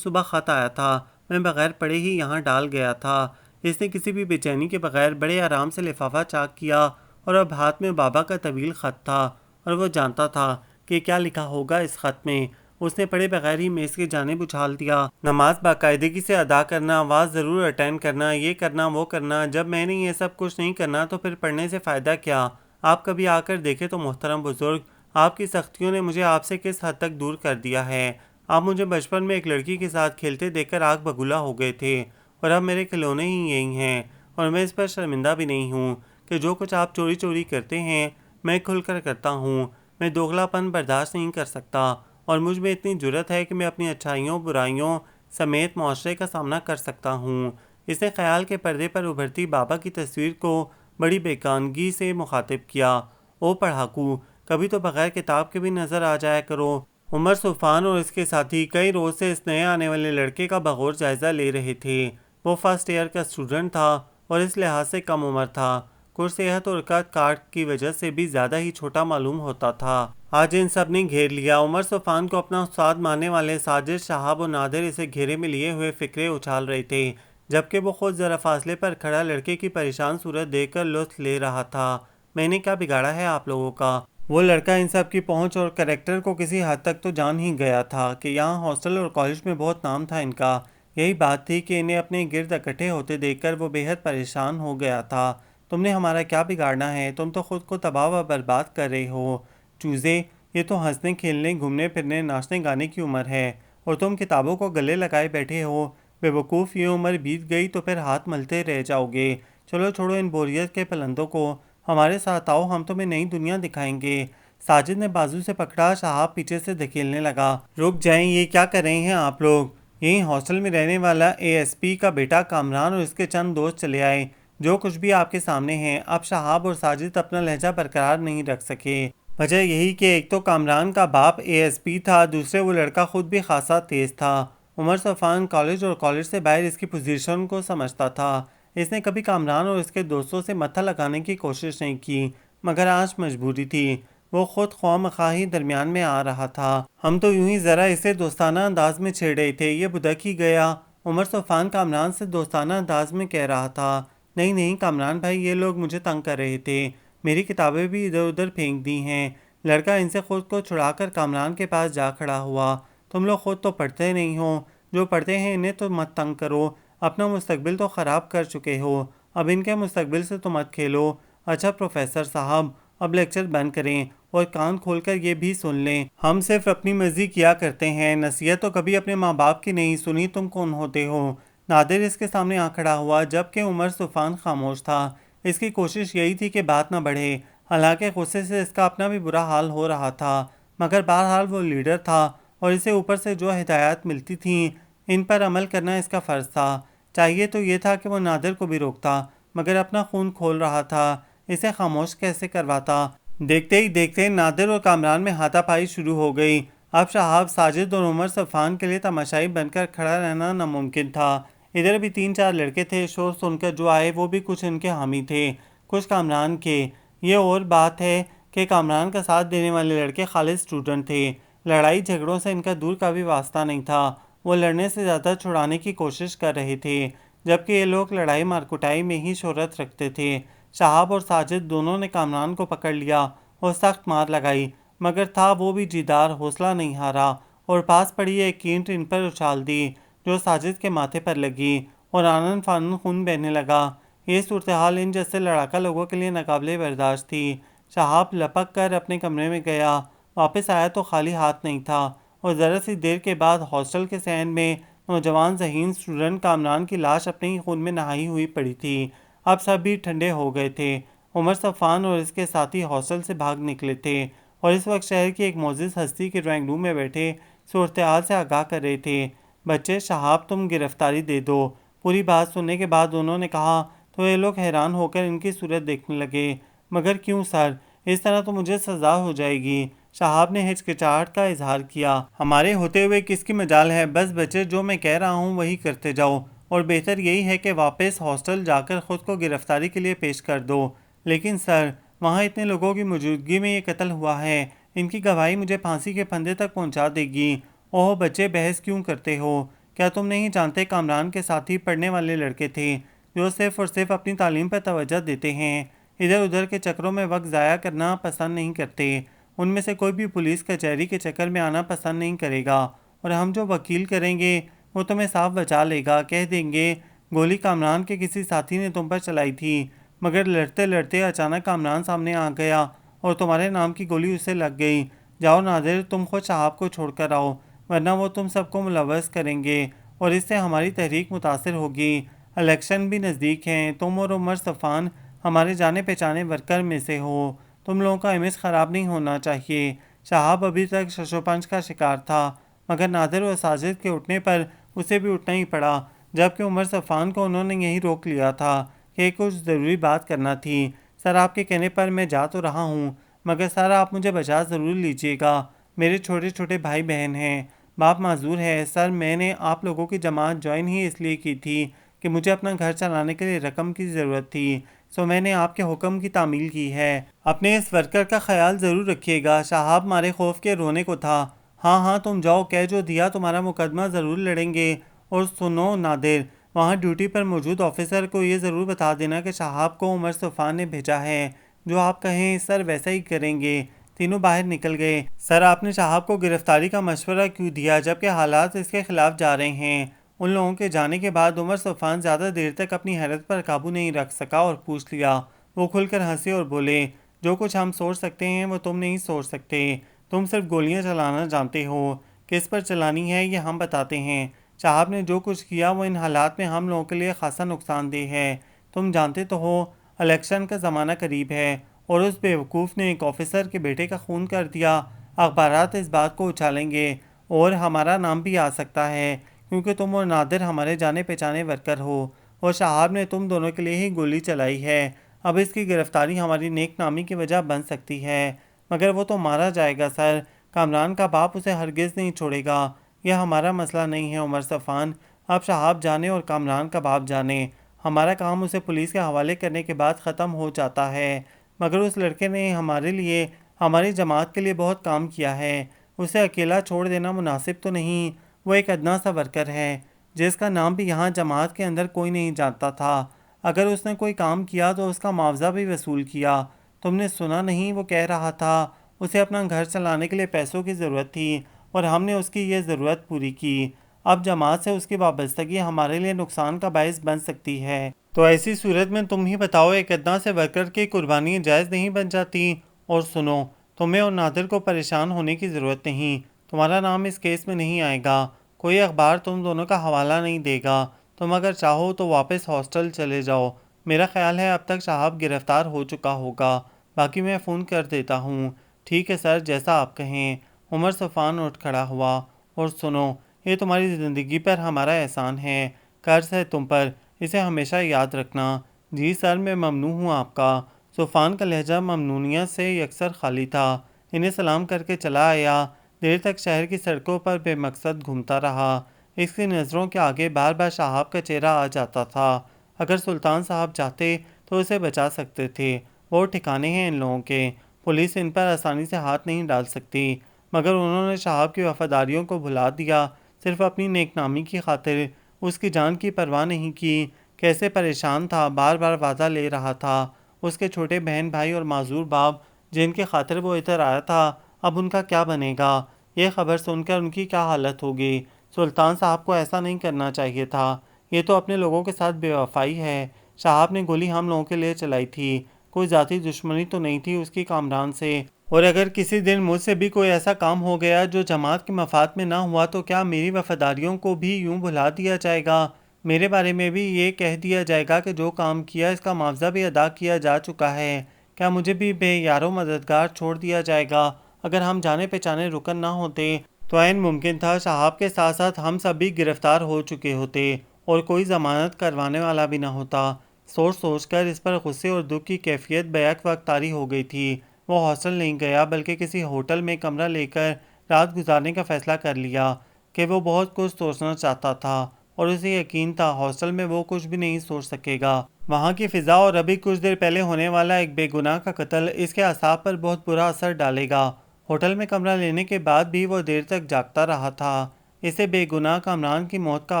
صبح خط آیا تھا، میں بغیر پڑھے ہی یہاں ڈال گیا تھا۔ اس نے کسی بھی بے چینی کے بغیر بڑے آرام سے لفافہ چاک کیا اور اب ہاتھ میں بابا کا طویل خط تھا اور وہ جانتا تھا کہ کیا لکھا ہوگا اس خط میں۔ اس نے پڑھے بغیر ہی میز کی جانب اچھال دیا، نماز باقاعدگی سے ادا کرنا، آواز ضرور اٹینڈ کرنا، یہ کرنا وہ کرنا۔ جب میں نے یہ سب کچھ نہیں کرنا تو پھر پڑھنے سے فائدہ کیا؟ آپ کبھی آ کر دیکھیں تو محترم بزرگ، آپ کی سختیوں نے مجھے آپ سے کس حد تک دور کر دیا ہے۔ آپ مجھے بچپن میں ایک لڑکی کے ساتھ کھیلتے دیکھ کر آگ بگولا ہو گئے تھے اور اب میرے کھلونے ہی یہی ہیں، اور میں اس پر شرمندہ بھی نہیں ہوں کہ جو کچھ آپ چوری چوری کرتے ہیں میں کھل کر کرتا ہوں۔ میں دوغلا پن برداشت نہیں کر سکتا اور مجھ میں اتنی جرأت ہے کہ میں اپنی اچھائیوں برائیوں سمیت معاشرے کا سامنا کر سکتا ہوں۔ اس نے خیال کے پردے پر ابھرتی بابا کی تصویر کو بڑی بیگانگی سے مخاطب کیا، او پڑھاکو، کبھی تو بغیر کتاب کے بھی نظر آ جایا کرو۔ عمر صفان اور اس کے ساتھی کئی روز سے اس نئے آنے والے لڑکے کا بغور جائزہ لے رہے تھے۔ وہ فرسٹ ایئر کا اسٹوڈنٹ تھا اور اس لحاظ سے کم عمر تھا، کچھ صحت اور قد کاٹ کی وجہ سے بھی زیادہ ہی چھوٹا معلوم ہوتا تھا۔ آج ان سب نے گھیر لیا۔ عمر صفان کو اپنا استاد ماننے والے ساجد، شہاب اور نادر اسے گھیرے میں لیے ہوئے فکرے اچھال رہے تھے، جبکہ وہ خود ذرا فاصلے پر کھڑا لڑکے کی پریشان صورت دیکھ کر لطف لے رہا تھا۔ میں نے کیا بگاڑا ہے آپ لوگوں کا؟ وہ لڑکا ان سب کی پہنچ اور کریکٹر کو کسی حد تک تو جان ہی گیا تھا کہ یہاں ہاسٹل اور کالج میں بہت نام تھا ان کا۔ یہی بات تھی کہ انہیں اپنے گرد اکٹھے ہوتے دیکھ کر وہ بے حد پریشان ہو گیا تھا۔ تم نے ہمارا کیا بگاڑنا ہے؟ تم تو خود کو تباہ و برباد کر رہے ہو۔ چوزے، یہ تو ہنسنے کھیلنے گھومنے پھرنے ناچنے گانے کی عمر ہے اور تم کتابوں کو گلے لگائے بیٹھے ہو۔ بے وقوف، یہ عمر بیت گئی تو پھر ہاتھ ملتے رہ جاؤ گے۔ چلو چھوڑو ان بوریت کے پلندوں کو، ہمارے ساتھ آؤ، ہم تمہیں نئی دنیا دکھائیں گے۔ ساجد نے بازو سے پکڑا، شہاب پیچھے سے دھکیلنے لگا۔ رک جائیں، یہ کیا کر رہے ہیں آپ لوگ؟ یہیں ہاسٹل میں رہنے والا اے ایس پی کا بیٹا کامران اور اس کے چند دوست چلے آئے، جو کچھ بھی آپ کے سامنے ہیں۔ اب شہاب اور ساجد اپنا لہجہ برقرار نہیں رکھ سکے۔ وجہ یہی کہ ایک تو کامران کا باپ اے ایس پی تھا، دوسرے وہ لڑکا خود بھی خاصا تیز تھا۔ عمر صفان کالج اور کالج سے باہر اس کی پوزیشن کو سمجھتا تھا۔ اس نے کبھی کامران اور اس کے دوستوں سے متھا لگانے کی کوشش نہیں کی، مگر آج مجبوری تھی، وہ خود خواہ مخواہ ہی درمیان میں آ رہا تھا۔ ہم تو یوں ہی ذرا اسے دوستانہ انداز میں چھیڑ رہے تھے، یہ بدک ہی گیا عمر صفان کامران سے دوستانہ انداز میں کہہ رہا تھا۔ نہیں نہیں کامران بھائی، یہ لوگ مجھے تنگ کر رہے تھے، میری کتابیں بھی ادھر ادھر پھینک دی ہیں۔ لڑکا ان سے خود کو چھڑا کر کامران کے پاس جا کھڑا ہوا۔ تم لوگ خود تو پڑھتے نہیں ہو، جو پڑھتے ہیں انہیں تو مت تنگ کرو، اپنا مستقبل تو خراب کر چکے ہو، اب ان کے مستقبل سے تو مت کھیلو۔ اچھا پروفیسر صاحب، اب لیکچر بند کریں اور کان کھول کر یہ بھی سن لیں، ہم صرف اپنی مرضی کیا کرتے ہیں، نصیحت تو کبھی اپنے ماں باپ کی نہیں سنی، تم کون ہوتے ہو؟ نادر اس کے سامنے آ کھڑا ہوا، جبکہ عمر صفان خاموش تھا۔ اس کی کوشش یہی تھی کہ بات نہ بڑھے، حالانکہ غصے سے اس کا اپنا بھی برا حال ہو رہا تھا، مگر بہرحال وہ لیڈر تھا اور اسے اوپر سے جو ہدایات ملتی تھیں ان پر عمل کرنا اس کا فرض تھا۔ چاہیے تو یہ تھا کہ وہ نادر کو بھی روکتا، مگر اپنا خون کھول رہا تھا، اسے خاموش کیسے کرواتا؟ دیکھتے ہی دیکھتے نادر اور کامران میں ہاتھا پائی شروع ہو گئی۔ اب شہاب، ساجد اور عمر صفان کے لیے تماشائی بن کر کھڑا رہنا ناممکن تھا۔ ادھر بھی 3-4 لڑکے تھے، شور سن کر جو آئے وہ بھی کچھ ان کے حامی تھے، کچھ کامران کے۔ یہ اور بات ہے کہ کامران کا ساتھ دینے والے لڑکے خالص اسٹوڈنٹ تھے، لڑائی جھگڑوں سے ان کا دور کا بھی واسطہ نہیں تھا، وہ لڑنے سے زیادہ چھڑانے کی کوشش کر رہے تھے، جبکہ یہ لوگ لڑائی مارکٹائی میں ہی شہرت رکھتے تھے۔ شہاب اور ساجد دونوں نے کامران کو پکڑ لیا اور سخت مار لگائی، مگر تھا وہ بھی جیدار، حوصلہ نہیں ہارا اور پاس پڑی ایک اینٹ ان پر اچھال دی جو ساجد کے ماتھے پر لگی اور آنن فانن خون بہنے لگا۔ یہ صورتحال ان جیسے لڑاکا لوگوں کے لیے ناقابل برداشت تھی۔ شہاب لپک کر اپنے کمرے میں گیا، واپس آیا تو خالی ہاتھ نہیں تھا، اور ذرا سی دیر کے بعد ہاسٹل کے صحن میں نوجوان ذہین اسٹوڈنٹ کامران کی لاش اپنے ہی خون میں نہائی ہوئی پڑی تھی۔ اب سب بھی ٹھنڈے ہو گئے تھے۔ عمر صفان اور اس کے ساتھی ہاسٹل سے بھاگ نکلے تھے اور اس وقت شہر کی ایک معزز ہستی کے ڈرائنگ روم میں بیٹھے صورتحال سے آگاہ کر رہے تھے۔ بچے، شہاب تم گرفتاری دے دو۔ پوری بات سننے کے بعد انہوں نے کہا تو یہ لوگ حیران ہو کر ان کی صورت دیکھنے لگے۔ مگر کیوں سر؟ اس طرح تو مجھے سزا ہو جائے گی۔ شہاب نے ہچکچاہٹ کا اظہار کیا۔ ہمارے ہوتے ہوئے کس کی مجال ہے؟ بس بچے، جو میں کہہ رہا ہوں وہی کرتے جاؤ، اور بہتر یہی ہے کہ واپس ہاسٹل جا کر خود کو گرفتاری کے لیے پیش کر دو۔ لیکن سر، وہاں اتنے لوگوں کی موجودگی میں یہ قتل ہوا ہے، ان کی گواہی مجھے پھانسی کے پھندے تک پہنچا دے گی۔ اوہ بچے، بحث کیوں کرتے ہو؟ کیا تم نہیں جانتے کامران کے ساتھی پڑھنے والے لڑکے تھے جو صرف اور صرف اپنی تعلیم پر توجہ دیتے ہیں، ادھر ادھر کے چکروں میں وقت ضائع کرنا پسند نہیں کرتے؟ ان میں سے کوئی بھی پولیس کچہری کے چکر میں آنا پسند نہیں کرے گا، اور ہم جو وکیل کریں گے وہ تمہیں صاف بچا لے گا۔ کہہ دیں گے گولی کامران کے کسی ساتھی نے تم پر چلائی تھی، مگر لڑتے لڑتے اچانک کامران سامنے آ گیا اور تمہارے نام کی گولی اسے لگ گئی۔ جاؤ نادر، تم خود شہاب کو چھوڑ کر آؤ، ورنہ وہ تم سب کو ملوث کریں گے اور اس سے ہماری تحریک متاثر ہوگی۔ الیکشن بھی نزدیک ہیں، تم اور عمر صفان ہمارے جانے پہچانے ورکر میں سے ہو، تم لوگوں کا امیج خراب نہیں ہونا چاہیے۔ شہاب ابھی تک شش و پنج کا شکار تھا، مگر نادر اور ساجد کے اٹھنے پر اسے بھی اٹھنا ہی پڑا، جبکہ عمر صفان کو انہوں نے یہی روک لیا تھا کہ کچھ ضروری بات کرنا تھی۔ سر، آپ کے کہنے پر میں جا تو رہا ہوں، مگر سر آپ مجھے بچا ضرور لیجیے گا، میرے چھوٹے چھوٹے بھائی بہن ہیں، باپ معذور ہے۔ سر، میں نے آپ لوگوں کی جماعت جوائن ہی اس لیے کی تھی کہ مجھے اپنا گھر چلانے کے لیے رقم کی ضرورت تھی، سو میں نے آپ کے حکم کی تعمیل کی ہے۔ اپنے اس ورکر کا خیال ضرور رکھیے گا۔ شہاب مارے خوف کے رونے کو تھا۔ ہاں ہاں تم جاؤ، کہہ جو دیا تمہارا مقدمہ ضرور لڑیں گے۔ اور سنو نادر، وہاں ڈیوٹی پر موجود آفیسر کو یہ ضرور بتا دینا کہ شہاب کو عمر صفان نے بھیجا ہے، جو آپ کہیں سر ویسا ہی کریں گے۔ تینوں باہر نکل گئے۔ سر، آپ نے شہاب کو گرفتاری کا مشورہ کیوں دیا جبکہ حالات اس کے خلاف جا رہے ہیں؟ ان لوگوں کے جانے کے بعد عمر صفان زیادہ دیر تک اپنی حیرت پر قابو نہیں رکھ سکا اور پوچھ لیا۔ وہ کھل کر ہنسے اور بولے، جو کچھ ہم سوچ سکتے ہیں وہ تم نہیں سوچ سکتے، تم صرف گولیاں چلانا جانتے ہو، کس پر چلانی ہے یہ ہم بتاتے ہیں۔ شہاب نے جو کچھ کیا وہ ان حالات میں ہم لوگوں کے لیے خاصا نقصان دہ ہے۔ تم جانتے تو ہو الیکشن کا زمانہ قریب ہے، اور اس بیوقوف نے ایک آفیسر کے بیٹے کا خون کر دیا۔ اخبارات اس بات کو اچھالیں گے اور ہمارا نام بھی آ سکتا ہے، کیونکہ تم اور نادر ہمارے جانے پہچانے ورکر ہو، اور شہاب نے تم دونوں کے لیے ہی گولی چلائی ہے۔ اب اس کی گرفتاری ہماری نیک نامی کی وجہ بن سکتی ہے، مگر وہ تو مارا جائے گا سر، کامران کا باپ اسے ہرگز نہیں چھوڑے گا۔ یہ ہمارا مسئلہ نہیں ہے عمر صفان، اب شہاب جانے اور کامران کا باپ جانے، ہمارا کام اسے پولیس کے حوالے کرنے کے بعد ختم ہو جاتا ہے، مگر اس لڑکے نے ہمارے لیے، ہماری جماعت کے لیے بہت کام کیا ہے، اسے اکیلا چھوڑ دینا مناسب تو نہیں، وہ ایک ادنا سا ورکر ہے جس کا نام بھی یہاں جماعت کے اندر کوئی نہیں جانتا تھا۔ اگر اس نے کوئی کام کیا تو اس کا معاوضہ بھی وصول کیا۔ تم نے سنا نہیں وہ کہہ رہا تھا اسے اپنا گھر چلانے کے لیے پیسوں کی ضرورت تھی اور ہم نے اس کی یہ ضرورت پوری کی۔ اب جماعت سے اس کی وابستگی ہمارے لیے نقصان کا باعث بن سکتی ہے۔ تو ایسی صورت میں تم ہی بتاؤ ایک ادنا سے ورکر کی قربانی جائز نہیں بن جاتی؟ اور سنو، تمہیں اور نادر کو پریشان ہونے کی ضرورت نہیں، تمہارا نام اس کیس میں نہیں آئے گا، کوئی اخبار تم دونوں کا حوالہ نہیں دے گا، تم اگر چاہو تو واپس ہاسٹل چلے جاؤ۔ میرا خیال ہے اب تک شہاب گرفتار ہو چکا ہوگا، باقی میں فون کر دیتا ہوں۔ ٹھیک ہے سر، جیسا آپ کہیں۔ عمر صفان اٹھ کھڑا ہوا۔ اور سنو، یہ تمہاری زندگی پر ہمارا احسان ہے، قرض ہے تم پر، اسے ہمیشہ یاد رکھنا۔ جی سر، میں ممنون ہوں آپ کا۔ صفان کا لہجہ ممنونیت سے یکسر خالی تھا۔ انہیں سلام کر کے چلا آیا۔ دیر تک شہر کی سڑکوں پر بے مقصد گھومتا رہا۔ اس کی نظروں کے آگے بار بار شہاب کا چہرہ آ جاتا تھا۔ اگر سلطان صاحب چاہتے تو اسے بچا سکتے تھے، وہ ٹھکانے ہیں ان لوگوں کے، پولیس ان پر آسانی سے ہاتھ نہیں ڈال سکتی، مگر انہوں نے شہاب کی وفاداریوں کو بھلا دیا، صرف اپنی نیک نامی کی خاطر۔ اس کی جان کی پرواہ نہیں کی۔ کیسے پریشان تھا، بار بار وعدہ لے رہا تھا۔ اس کے چھوٹے بہن بھائی اور معذور باپ جن کی خاطر وہ ادھر آیا تھا، اب ان کا کیا بنے گا؟ یہ خبر سن کر ان کی کیا حالت ہوگی؟ سلطان صاحب کو ایسا نہیں کرنا چاہیے تھا، یہ تو اپنے لوگوں کے ساتھ بے وفائی ہے۔ شہاب نے گولی ہم لوگوں کے لیے چلائی تھی، کوئی ذاتی دشمنی تو نہیں تھی اس کی کامران سے، اور اگر کسی دن مجھ سے بھی کوئی ایسا کام ہو گیا جو جماعت کے مفاد میں نہ ہوا تو کیا میری وفاداریوں کو بھی یوں بھلا دیا جائے گا؟ میرے بارے میں بھی یہ کہہ دیا جائے گا کہ جو کام کیا اس کا معاوضہ بھی ادا کیا جا چکا ہے؟ کیا مجھے بھی بے یار و مددگار چھوڑ دیا جائے گا؟ اگر ہم جانے پہچانے رکن نہ ہوتے تو عین ممکن تھا شہاب کے ساتھ ساتھ ہم سب بھی گرفتار ہو چکے ہوتے اور کوئی ضمانت کروانے والا بھی نہ ہوتا۔ سوچ سوچ کر اس پر غصے اور دکھ کی کیفیت بیک وقت طاری ہو گئی تھی۔ وہ ہاسٹل نہیں گیا بلکہ کسی ہوٹل میں کمرہ لے کر رات گزارنے کا فیصلہ کر لیا کہ وہ بہت کچھ سوچنا چاہتا تھا اور اسے یقین تھا ہاسٹل میں وہ کچھ بھی نہیں سوچ سکے گا۔ وہاں کی فضا اور ابھی کچھ دیر پہلے ہونے والا ایک بے گناہ کا قتل اس کے اعصاب پر بہت برا اثر ڈالے گا۔ ہوٹل میں کمرہ لینے کے بعد بھی وہ دیر تک جاگتا رہا تھا۔ اسے بے گناہ کامران کی موت کا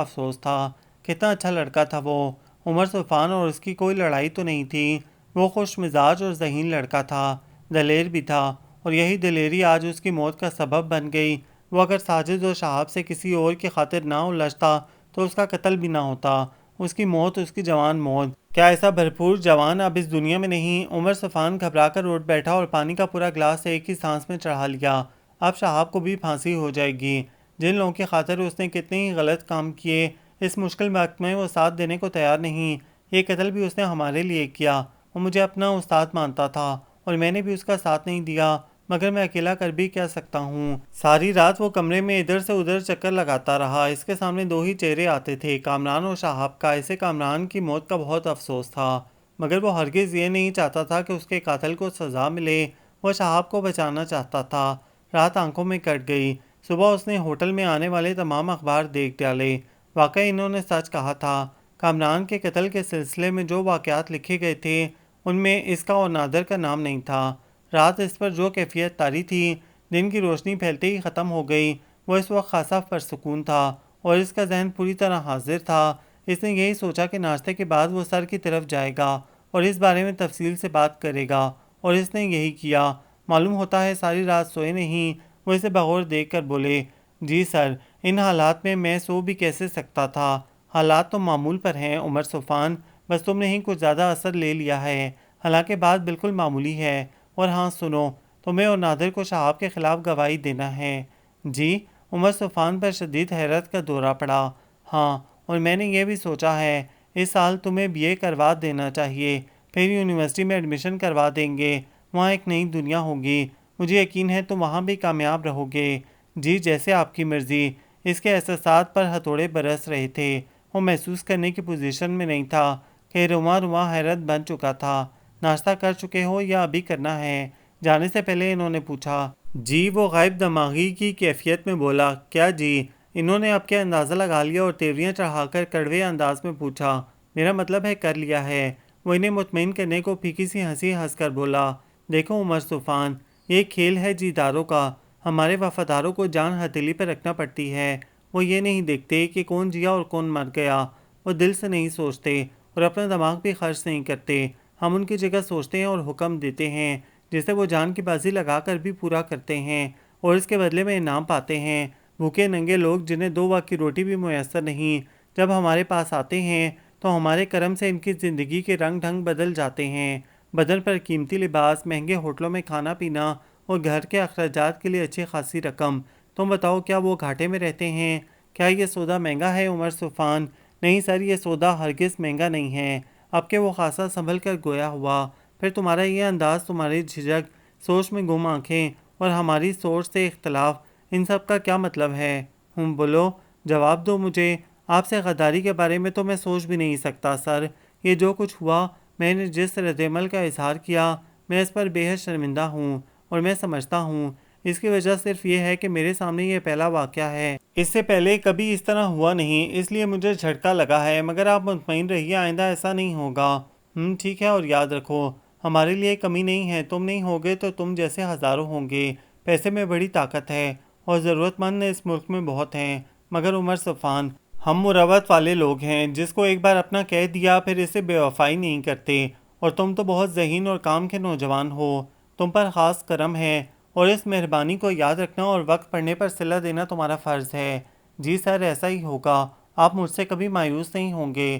افسوس تھا۔ کتنا اچھا لڑکا تھا وہ۔ عمر صفان اور اس کی کوئی لڑائی تو نہیں تھی۔ وہ خوش مزاج اور ذہین لڑکا تھا، دلیر بھی تھا، اور یہی دلیری آج اس کی موت کا سبب بن گئی۔ وہ اگر ساجد اور شہاب سے کسی اور کی خاطر نہ الجھتا تو اس کا قتل بھی نہ ہوتا۔ اس کی موت، اس کی جوان موت، کیا ایسا بھرپور جوان اب اس دنیا میں نہیں؟ عمر صفان گھبرا کر اٹھ بیٹھا اور پانی کا پورا گلاس ایک ہی سانس میں چڑھا لیا۔ اب شہاب کو بھی پھانسی ہو جائے گی۔ جن لوگوں کی خاطر اس نے کتنے ہی غلط کام کیے، اس مشکل وقت میں وہ ساتھ دینے کو تیار نہیں۔ یہ قتل بھی اس نے ہمارے لیے کیا۔ وہ مجھے اپنا استاد مانتا تھا اور میں نے بھی اس کا ساتھ نہیں دیا، مگر میں اکیلا کر بھی کیا سکتا ہوں؟ ساری رات وہ کمرے میں ادھر سے ادھر چکر لگاتا رہا۔ اس کے سامنے دو ہی چہرے آتے تھے، کامران اور شہاب کا۔ اسے کامران کی موت کا بہت افسوس تھا، مگر وہ ہرگز یہ نہیں چاہتا تھا کہ اس کے قاتل کو سزا ملے۔ وہ شہاب کو بچانا چاہتا تھا۔ رات آنکھوں میں کٹ گئی۔ صبح اس نے ہوٹل میں آنے والے تمام اخبار دیکھ ڈالے۔ واقعی انہوں نے سچ کہا تھا۔ کامران کے قتل کے سلسلے میں جو واقعات لکھے گئے تھے ان میں اس کا اور نادر کا نام نہیں تھا۔ رات اس پر جو کیفیت طاری تھی، دن کی روشنی پھیلتے ہی ختم ہو گئی۔ وہ اس وقت خاصا پرسکون تھا اور اس کا ذہن پوری طرح حاضر تھا۔ اس نے یہی سوچا کہ ناشتے کے بعد وہ سر کی طرف جائے گا اور اس بارے میں تفصیل سے بات کرے گا، اور اس نے یہی کیا۔ معلوم ہوتا ہے ساری رات سوئے نہیں۔ وہ اسے بغور دیکھ کر بولے، جی سر، ان حالات میں سو بھی کیسے سکتا تھا؟ حالات تو معمول پر ہیں عمر صفان، بس تم نے ہی کچھ زیادہ اثر لے لیا ہے، حالانکہ بات بالکل معمولی ہے۔ اور ہاں سنو، تمہیں اور نادر کو شہاب کے خلاف گواہی دینا ہے۔ جی؟ عمر صفان پر شدید حیرت کا دورہ پڑا۔ ہاں، اور میں نے یہ بھی سوچا ہے اس سال تمہیں BA کروا دینا چاہیے، پھر یونیورسٹی میں ایڈمیشن کروا دیں گے، وہاں ایک نئی دنیا ہوگی، مجھے یقین ہے تم وہاں بھی کامیاب رہو گے۔ جی جیسے آپ کی مرضی۔ اس کے احساسات پر ہتھوڑے برس رہے تھے۔ وہ محسوس کرنے کی پوزیشن میں نہیں تھا کہ رواں رواں حیرت بن چکا تھا۔ ناشتہ کر چکے ہو یا ابھی کرنا ہے؟ جانے سے پہلے انہوں نے پوچھا۔ جی، وہ غائب دماغی کی کیفیت میں بولا۔ کیا جی؟ انہوں نے اب کے اندازہ لگا لیا اور تیوریاں چڑھا کر کڑوے انداز میں پوچھا۔ میرا مطلب ہے کر لیا ہے۔ وہ انہیں مطمئن کرنے کو پھیکی سی ہنسی ہنس کر بولا، دیکھو عمر صفان، یہ کھیل ہے جیتاروں کا، ہمارے وفاداروں کو جان ہتھیلی پر رکھنا پڑتی ہے، وہ یہ نہیں دیکھتے کہ کون جیا اور کون مر گیا، وہ دل سے نہیں سوچتے اور اپنا دماغ بھی خرچ نہیں کرتے۔ ہم ان کی جگہ سوچتے ہیں اور حکم دیتے ہیں، جسے وہ جان کی بازی لگا کر بھی پورا کرتے ہیں اور اس کے بدلے میں انعام پاتے ہیں۔ بھوکے ننگے لوگ جنہیں 2 وقت کی روٹی بھی میسر نہیں، جب ہمارے پاس آتے ہیں تو ہمارے کرم سے ان کی زندگی کے رنگ ڈھنگ بدل جاتے ہیں۔ بدن پر قیمتی لباس، مہنگے ہوٹلوں میں کھانا پینا اور گھر کے اخراجات کے لیے اچھی خاصی رقم۔ تم بتاؤ، کیا وہ گھاٹے میں رہتے ہیں؟ کیا یہ سودا مہنگا ہے عمر صفان؟ نہیں سر، یہ سودا ہرگز مہنگا نہیں ہے۔ اب کہ وہ خاصا سنبھل کر گویا ہوا، پھر تمہارا یہ انداز، تمہاری جھجک، سوچ میں گم آنکھیں اور ہماری سوچ سے اختلاف، ان سب کا کیا مطلب ہے؟ بولو، جواب دو مجھے۔ آپ سے غداری کے بارے میں تو میں سوچ بھی نہیں سکتا سر۔ یہ جو کچھ ہوا، میں نے جس رد عمل کا اظہار کیا، میں اس پر بے حد شرمندہ ہوں اور میں سمجھتا ہوں اس کی وجہ صرف یہ ہے کہ میرے سامنے یہ پہلا واقعہ ہے، اس سے پہلے کبھی اس طرح ہوا نہیں، اس لیے مجھے جھٹکا لگا ہے، مگر آپ مطمئن رہیے آئندہ ایسا نہیں ہوگا۔ ٹھیک ہے، اور یاد رکھو ہمارے لیے کمی نہیں ہے، تم نہیں ہوگے تو تم جیسے ہزاروں ہوں گے۔ پیسے میں بڑی طاقت ہے اور ضرورت مند اس ملک میں بہت ہیں، مگر عمر صفان، ہم مروت والے لوگ ہیں، جس کو ایک بار اپنا کہہ دیا پھر اسے بے وفائی نہیں کرتے، اور تم تو بہت ذہین اور کام کے نوجوان ہو، تم پر خاص کرم ہے اور اس مہربانی کو یاد رکھنا اور وقت پڑنے پر صلہ دینا تمہارا فرض ہے۔ جی سر، ایسا ہی ہوگا، آپ مجھ سے کبھی مایوس نہیں ہوں گے۔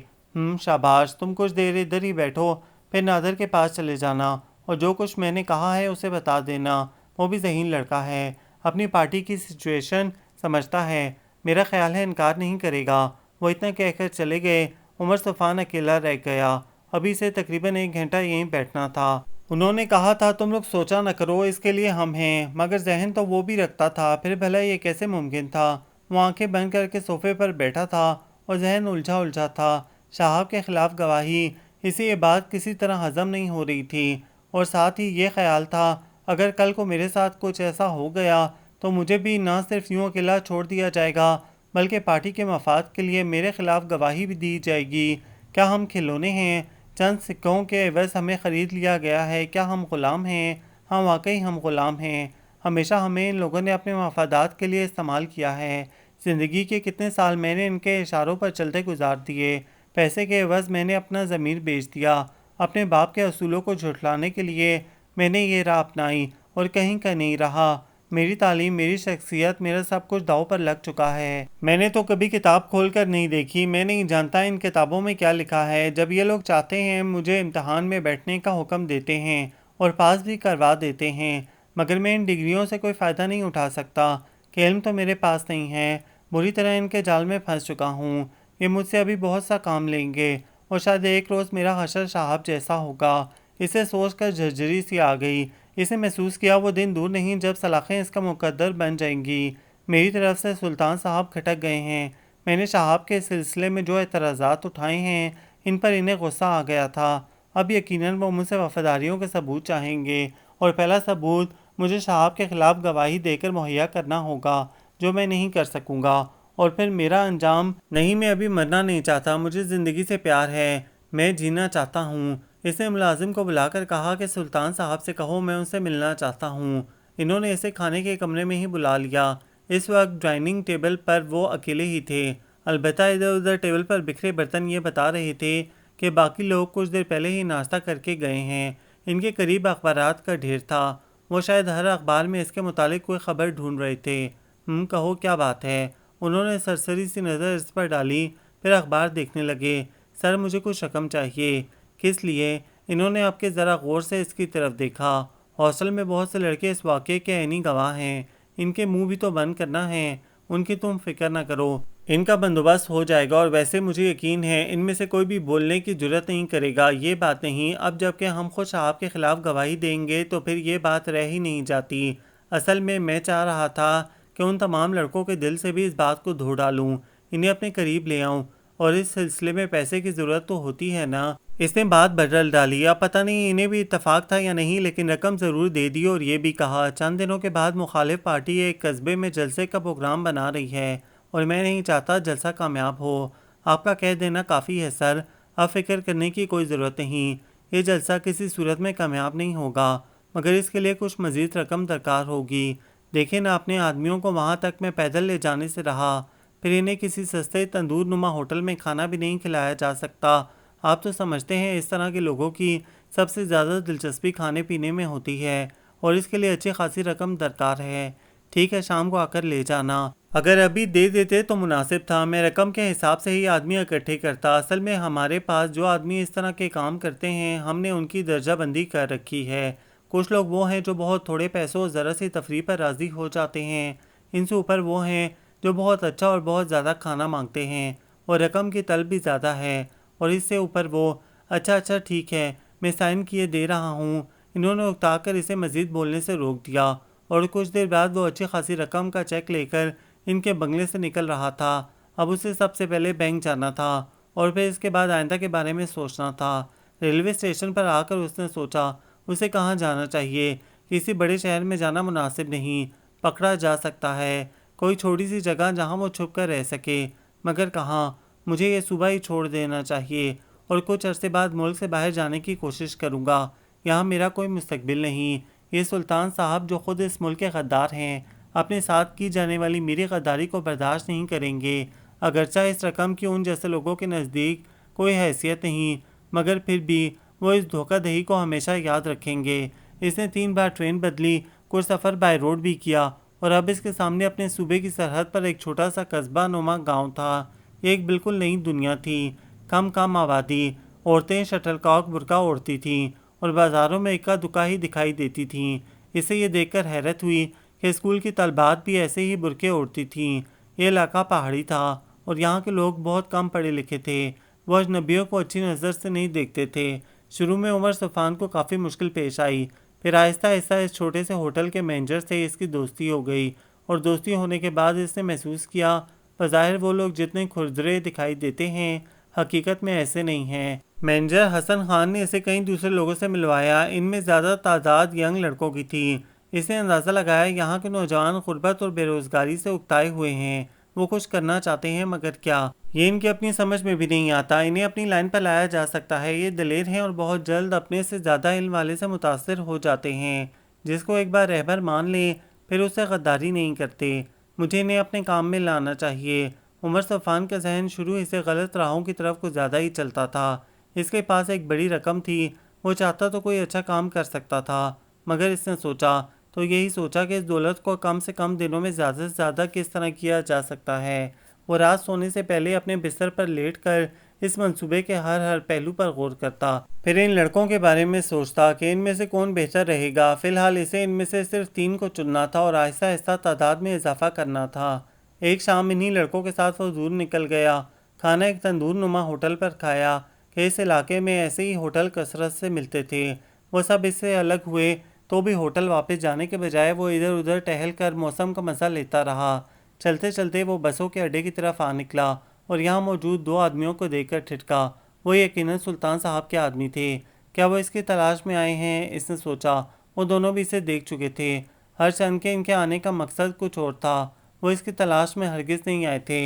شاباش، تم کچھ دیر ادھر ہی بیٹھو، پھر نادر کے پاس چلے جانا اور جو کچھ میں نے کہا ہے اسے بتا دینا۔ وہ بھی ذہین لڑکا ہے، اپنی پارٹی کی سچویشن سمجھتا ہے، میرا خیال ہے انکار نہیں کرے گا۔ وہ اتنا کہہ کر چلے گئے۔ عمر صفان اکیلا رہ گیا۔ ابھی سے تقریباً 1 گھنٹہ یہیں بیٹھنا تھا۔ انہوں نے کہا تھا تم لوگ سوچا نہ کرو، اس کے لیے ہم ہیں، مگر ذہن تو وہ بھی رکھتا تھا، پھر بھلا یہ کیسے ممکن تھا؟ وہ آنکھیں بند کر کے صوفے پر بیٹھا تھا اور ذہن الجھا تھا۔ صاحب کے خلاف گواہی، اسے یہ بات کسی طرح ہضم نہیں ہو رہی تھی، اور ساتھ ہی یہ خیال تھا اگر کل کو میرے ساتھ کچھ ایسا ہو گیا تو مجھے بھی نہ صرف یوں اکیلا چھوڑ دیا جائے گا بلکہ پارٹی کے مفاد کے لیے میرے خلاف گواہی بھی دی جائے گی۔ کیا ہم کھلونے ہیں؟ چند سکوں کے عوض ہمیں خرید لیا گیا ہے؟ کیا ہم غلام ہیں؟ ہاں، واقعی ہم غلام ہیں۔ ہمیشہ ہمیں ان لوگوں نے اپنے مفادات کے لیے استعمال کیا ہے۔ زندگی کے کتنے سال میں نے ان کے اشاروں پر چلتے گزار دیے۔ پیسے کے عوض میں نے اپنا ضمیر بیچ دیا۔ اپنے باپ کے اصولوں کو جھٹلانے کے لیے میں نے یہ راہ اپنائی اور کہیں کا نہیں رہا۔ میری تعلیم، میری شخصیت، میرا سب کچھ داؤ پر لگ چکا ہے۔ میں نے تو کبھی کتاب کھول کر نہیں دیکھی، میں نہیں جانتا ان کتابوں میں کیا لکھا ہے۔ جب یہ لوگ چاہتے ہیں مجھے امتحان میں بیٹھنے کا حکم دیتے ہیں اور پاس بھی کروا دیتے ہیں، مگر میں ان ڈگریوں سے کوئی فائدہ نہیں اٹھا سکتا کہ علم تو میرے پاس نہیں ہے۔ بری طرح ان کے جال میں پھنس چکا ہوں۔ یہ مجھ سے ابھی بہت سا کام لیں گے اور شاید ایک روز میرا حشر صاحب جیسا ہوگا۔ اسے سوچ کر جھرجھری سی آ گئی۔ اسے محسوس کیا وہ دن دور نہیں جب سلاخیں اس کا مقدر بن جائیں گی۔ میری طرف سے سلطان صاحب کھٹک گئے ہیں۔ میں نے صاحب کے سلسلے میں جو اعتراضات اٹھائے ہیں ان پر انہیں غصہ آ گیا تھا۔ اب یقیناً وہ مجھ سے وفاداریوں کے ثبوت چاہیں گے، اور پہلا ثبوت مجھے صاحب کے خلاف گواہی دے کر مہیا کرنا ہوگا، جو میں نہیں کر سکوں گا، اور پھر میرا انجام نہیں۔ میں ابھی مرنا نہیں چاہتا، مجھے زندگی سے پیار ہے، میں جینا چاہتا ہوں۔ اس نے ملازم کو بلا کر کہا کہ سلطان صاحب سے کہو میں ان سے ملنا چاہتا ہوں۔ انہوں نے اسے کھانے کے کمرے میں ہی بلا لیا۔ اس وقت ڈائننگ ٹیبل پر وہ اکیلے ہی تھے، البتہ ادھر ادھر ٹیبل پر بکھرے برتن یہ بتا رہے تھے کہ باقی لوگ کچھ دیر پہلے ہی ناشتہ کر کے گئے ہیں۔ ان کے قریب اخبارات کا ڈھیر تھا، وہ شاید ہر اخبار میں اس کے متعلق کوئی خبر ڈھونڈ رہے تھے۔ کہو کیا بات ہے؟ انہوں نے سرسری سی نظر اس پر ڈالی، پھر اخبار دیکھنے لگے۔ سر، مجھے کچھ رقم چاہیے۔ کس لیے؟ انہوں نے اب کے ذرا غور سے اس کی طرف دیکھا۔ ہاسٹل میں بہت سے لڑکے اس واقعے کے عینی گواہ ہیں، ان کے منہ بھی تو بند کرنا ہے۔ ان کی تم فکر نہ کرو، ان کا بندوبست ہو جائے گا، اور ویسے مجھے یقین ہے ان میں سے کوئی بھی بولنے کی جرت نہیں کرے گا۔ یہ بات نہیں، اب جب کہ ہم خود صاحب کے خلاف گواہی دیں گے تو پھر یہ بات رہ ہی نہیں جاتی۔ اصل میں چاہ رہا تھا کہ ان تمام لڑکوں کے دل سے بھی اس بات کو دھو ڈالوں، انہیں اپنے قریب لے آؤں، اور اس سلسلے میں پیسے کی ضرورت تو ہوتی ہے نا۔ اس نے بات بدل ڈالی۔ اب پتہ نہیں انہیں بھی اتفاق تھا یا نہیں، لیکن رقم ضرور دے دی اور یہ بھی کہا چند دنوں کے بعد مخالف پارٹی ایک قصبے میں جلسے کا پروگرام بنا رہی ہے اور میں نہیں چاہتا جلسہ کامیاب ہو۔ آپ کا کہہ دینا کافی ہے سر، اب فکر کرنے کی کوئی ضرورت نہیں۔ یہ جلسہ کسی صورت میں کامیاب نہیں ہوگا، مگر اس کے لیے کچھ مزید رقم درکار ہوگی۔ دیکھیں نا، اپنے آدمیوں کو وہاں تک میں پیدل لے جانے سے رہا، پھر انہیں کسی سستے تندور نما ہوٹل میں کھانا بھی نہیں کھلایا جا سکتا۔ آپ تو سمجھتے ہیں اس طرح کے لوگوں کی سب سے زیادہ دلچسپی کھانے پینے میں ہوتی ہے، اور اس کے لیے اچھی خاصی رقم درکار ہے۔ ٹھیک ہے، شام کو آ کر لے جانا۔ اگر ابھی دے دیتے تو مناسب تھا، میں رقم کے حساب سے ہی آدمی اکٹھے کرتا۔ اصل میں ہمارے پاس جو آدمی اس طرح کے کام کرتے ہیں، ہم نے ان کی درجہ بندی کر رکھی ہے۔ کچھ لوگ وہ ہیں جو بہت تھوڑے پیسوں اور ذرا سی تفریح پر راضی ہو جاتے ہیں۔ ان سے اوپر وہ ہیں جو بہت اچھا اور بہت زیادہ کھانا مانگتے ہیں، اور رقم کی طلب بھی زیادہ ہے۔ اور اس سے اوپر وہ، اچھا ٹھیک ہے، میں سائن کیے دے رہا ہوں۔ انہوں نے اکتا کر اسے مزید بولنے سے روک دیا، اور کچھ دیر بعد وہ اچھی خاصی رقم کا چیک لے کر ان کے بنگلے سے نکل رہا تھا۔ اب اسے سب سے پہلے بینک جانا تھا، اور پھر اس کے بعد آئندہ کے بارے میں سوچنا تھا۔ ریلوے اسٹیشن پر آ کر اس نے سوچا اسے کہاں جانا چاہیے۔ کسی بڑے شہر میں جانا مناسب نہیں، پکڑا جا سکتا ہے۔ کوئی چھوٹی سی جگہ جہاں وہ چھپ کر رہ سکے، مگر کہاں؟ مجھے یہ صبح ہی چھوڑ دینا چاہیے، اور کچھ عرصے بعد ملک سے باہر جانے کی کوشش کروں گا۔ یہاں میرا کوئی مستقبل نہیں۔ یہ سلطان صاحب جو خود اس ملک کے غدار ہیں، اپنے ساتھ کی جانے والی میری غداری کو برداشت نہیں کریں گے۔ اگرچہ اس رقم کی ان جیسے لوگوں کے نزدیک کوئی حیثیت نہیں، مگر پھر بھی وہ اس دھوکہ دہی کو ہمیشہ یاد رکھیں گے۔ اس نے 3 بار ٹرین بدلی، کچھ سفر بائی روڈ بھی کیا، اور اب اس کے سامنے اپنے صوبے کی سرحد پر ایک چھوٹا سا قصبہ نما گاؤں تھا۔ یہ ایک بالکل نئی دنیا تھی، کم آبادی، عورتیں شٹل کاک برقع اوڑھتی تھیں، اور بازاروں میں اکا دکا ہی دکھائی دیتی تھیں۔ اسے یہ دیکھ کر حیرت ہوئی کہ اسکول کی طالبات بھی ایسے ہی برقعے اوڑھتی تھیں۔ یہ علاقہ پہاڑی تھا، اور یہاں کے لوگ بہت کم پڑھے لکھے تھے۔ وہ اجنبیوں کو اچھی نظر سے نہیں دیکھتے تھے۔ شروع میں عمر صفان کو کافی مشکل پیش آئی، پھر آہستہ آہستہ اس چھوٹے سے ہوٹل کے مینیجر سے اس کی دوستی ہو گئی، اور دوستی ہونے کے بعد اس نے محسوس کیا بظاہر وہ لوگ جتنے کھردرے دکھائی دیتے ہیں، حقیقت میں ایسے نہیں ہیں۔ مینیجر حسن خان نے اسے کئی دوسرے لوگوں سے ملوایا، ان میں زیادہ تعداد ینگ لڑکوں کی تھی۔ اس نے اندازہ لگایا یہاں کے نوجوان غربت اور بے روزگاری سے اکتائے ہوئے ہیں۔ وہ کچھ کرنا چاہتے ہیں، مگر کیا؟ یہ ان کی اپنی سمجھ میں بھی نہیں آتا۔ انہیں اپنی لائن پر لایا جا سکتا ہے۔ یہ دلیر ہیں اور بہت جلد اپنے سے زیادہ علم والے سے متاثر ہو جاتے ہیں۔ جس کو ایک بار رہبر مان لیں، پھر اس سے غداری نہیں کرتے۔ مجھے انہیں اپنے کام میں لانا چاہیے۔ عمر صفان کا ذہن شروع ہی سے غلط راہوں کی طرف کچھ زیادہ ہی چلتا تھا۔ اس کے پاس ایک بڑی رقم تھی، وہ چاہتا تو کوئی اچھا کام کر سکتا تھا، مگر اس نے سوچا تو یہی سوچا کہ اس دولت کو کم سے کم دنوں میں زیادہ سے زیادہ کس طرح کیا جا سکتا ہے۔ وہ رات سونے سے پہلے اپنے بستر پر لیٹ کر اس منصوبے کے ہر پہلو پر غور کرتا، پھر ان لڑکوں کے بارے میں سوچتا کہ ان میں سے کون بہتر رہے گا۔ فی الحال اسے ان میں سے صرف 3 کو چننا تھا اور آہستہ آہستہ تعداد میں اضافہ کرنا تھا۔ ایک شام انہی لڑکوں کے ساتھ وہ دور نکل گیا۔ کھانا ایک تندور نما ہوٹل پر کھایا کہ اس علاقے میں ایسے ہی ہوٹل کثرت سے ملتے تھے۔ وہ سب اس سے الگ ہوئے تو بھی ہوٹل واپس جانے کے بجائے وہ ادھر ادھر ٹہل کر موسم کا مزہ لیتا رہا۔ چلتے چلتے وہ بسوں کے اڈے کی طرف آ نکلا، اور یہاں موجود 2 آدمیوں کو دیکھ کر ٹھٹکا۔ وہ یقیناً سلطان صاحب کے آدمی تھے۔ کیا وہ اس کی تلاش میں آئے ہیں؟ اس نے سوچا۔ وہ دونوں بھی اسے دیکھ چکے تھے، ہر چند کے ان کے آنے کا مقصد کچھ اور تھا۔ وہ اس کی تلاش میں ہرگز نہیں آئے تھے،